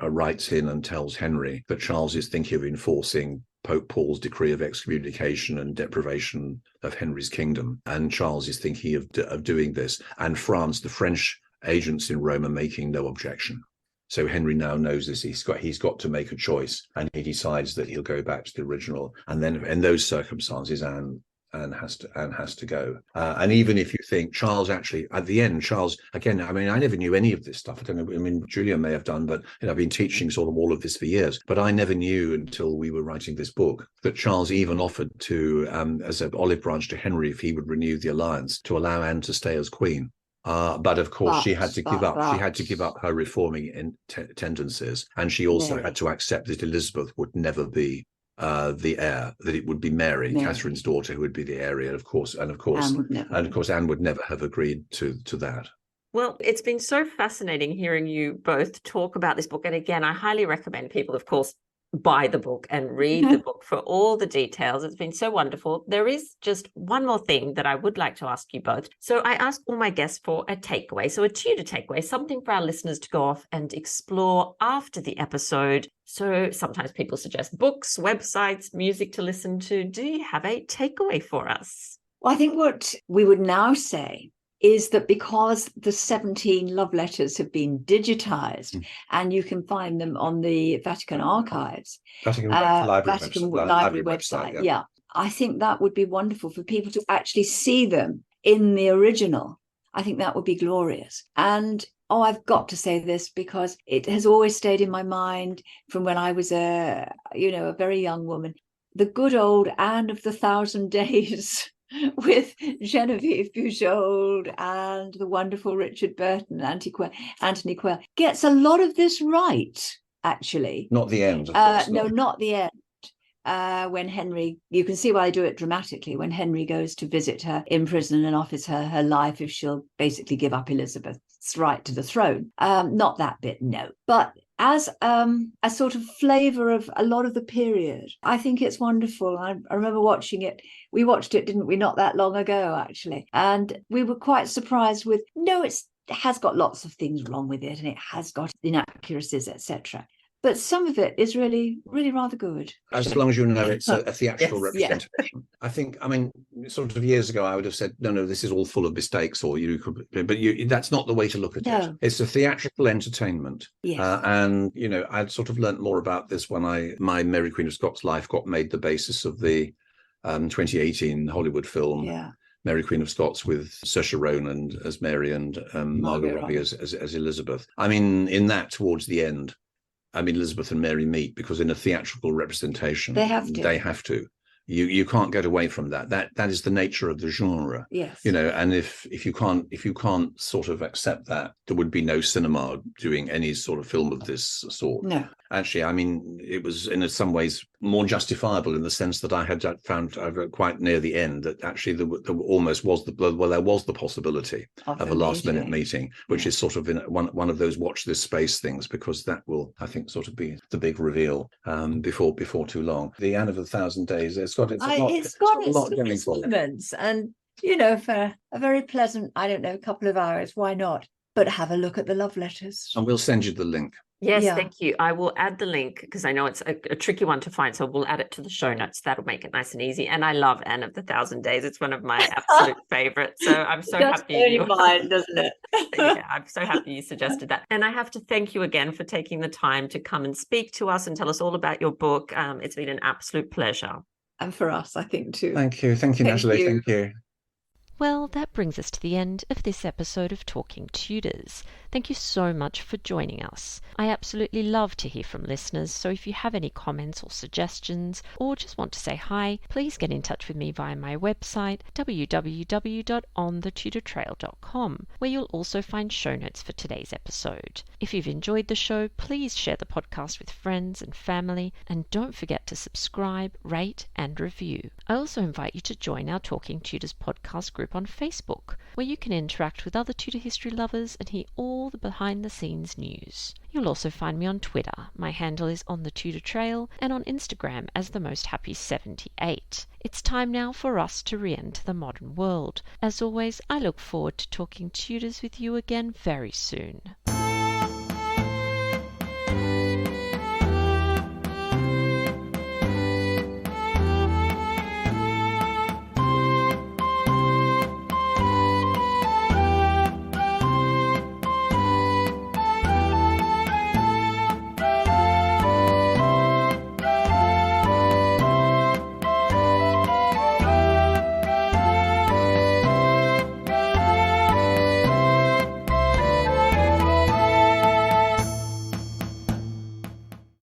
writes in and tells Henry that Charles is thinking of enforcing Pope Paul's decree of excommunication and deprivation of Henry's kingdom, and Charles is thinking of doing this. And France, the French agents in Rome, are making no objection. So Henry now knows this. He's got to make a choice, and he decides that he'll go back to the original. And then, in those circumstances, Anne has to go. And even if you think Charles actually, at the end, Charles, again, I mean, I never knew any of this stuff. I don't know, I mean, Julia may have done, but I've been teaching sort of all of this for years. But I never knew until we were writing this book that Charles even offered to, as an olive branch to Henry, if he would renew the alliance, to allow Anne to stay as queen. But of course, she had to give up. She had to give up her reforming tendencies, and she also had to accept that Elizabeth would never be the heir; that it would be Mary, Catherine's daughter, who would be the heir. And of course, Anne would never have agreed to that. Well, it's been so fascinating hearing you both talk about this book, and again, I highly recommend people, of course, buy the book and read the book for all the details. It's been so wonderful. There is just one more thing that I would like to ask you both. So I ask all my guests for a takeaway, so a Tudor takeaway, something for our listeners to go off and explore after the episode. So sometimes people suggest books, websites, music to listen to. Do you have a takeaway for us? Well, I think what we would now say is that because the 17 love letters have been digitized and you can find them on the Vatican archives, Vatican Library website. Yeah, I think that would be wonderful for people to actually see them in the original. I think that would be glorious. And I've got to say this because it has always stayed in my mind from when I was a very young woman. The good old Anne of the Thousand Days with Genevieve Bujold and the wonderful Richard Burton, Anthony Quayle, gets a lot of this right, actually. Not the end, of course. No, not the end. When Henry, you can see why I do it dramatically, when Henry goes to visit her in prison and offers her life if she'll basically give up Elizabeth's right to the throne. Not that bit, no. But as a sort of flavour of a lot of the period, I think it's wonderful. I remember watching it. We watched it, didn't we, not that long ago, actually. And we were quite surprised with, it has got lots of things wrong with it, and it has got inaccuracies, etc. But some of it is really, really rather good. As long as you know it's a theatrical representation. Yeah. I think, sort of years ago, I would have said, no, this is all full of mistakes, or that's not the way to look at it. It's a theatrical entertainment. Yes. And, I'd sort of learnt more about this when my Mary Queen of Scots life got made the basis of the 2018 Hollywood film. Yeah. Mary Queen of Scots with Saoirse Ronan as Mary and Margot Robbie as Elizabeth. In that, towards the end, Elizabeth and Mary meet because in a theatrical representation, they have to. You can't get away from that. That is the nature of the genre. Yes. And if you can't sort of accept that, there would be no cinema doing any sort of film of this sort. No. Actually, I mean, it was in some ways more justifiable in the sense that I had found quite near the end that actually there almost was there was the possibility of a last minute meeting, which is sort of in one of those watch this space things, because that will, I think, sort of be the big reveal before too long. The Anne of 1,000 Days, it's got a lot going for it. Moments, and for a very pleasant, I don't know, couple of hours, why not? But have a look at the love letters. And we'll send you the link. Yes, thank you. I will add the link because I know it's a tricky one to find. So we'll add it to the show notes. That'll make it nice and easy. And I love Anne of the 1,000 Days. It's one of my absolute favorites. So I'm so happy. That's mine, doesn't it? Yeah, I'm so happy you suggested that. And I have to thank you again for taking the time to come and speak to us and tell us all about your book. It's been an absolute pleasure. And for us, I think, too. Thank you, Natalie. Thank you. Well, that brings us to the end of this episode of Talking Tudors. Thank you so much for joining us. I absolutely love to hear from listeners, so if you have any comments or suggestions, or just want to say hi, please get in touch with me via my website, www.onthetudortrail.com, where you'll also find show notes for today's episode. If you've enjoyed the show, please share the podcast with friends and family, and don't forget to subscribe, rate, and review. I also invite you to join our Talking Tudors podcast group on Facebook, where you can interact with other Tudor history lovers and hear all the behind-the-scenes news. You'll also find me on Twitter. My handle is On The Tudor Trail, and on Instagram as The Most Happy 78. It's time now for us to re-enter the modern world. As always, I look forward to talking Tudors with you again very soon.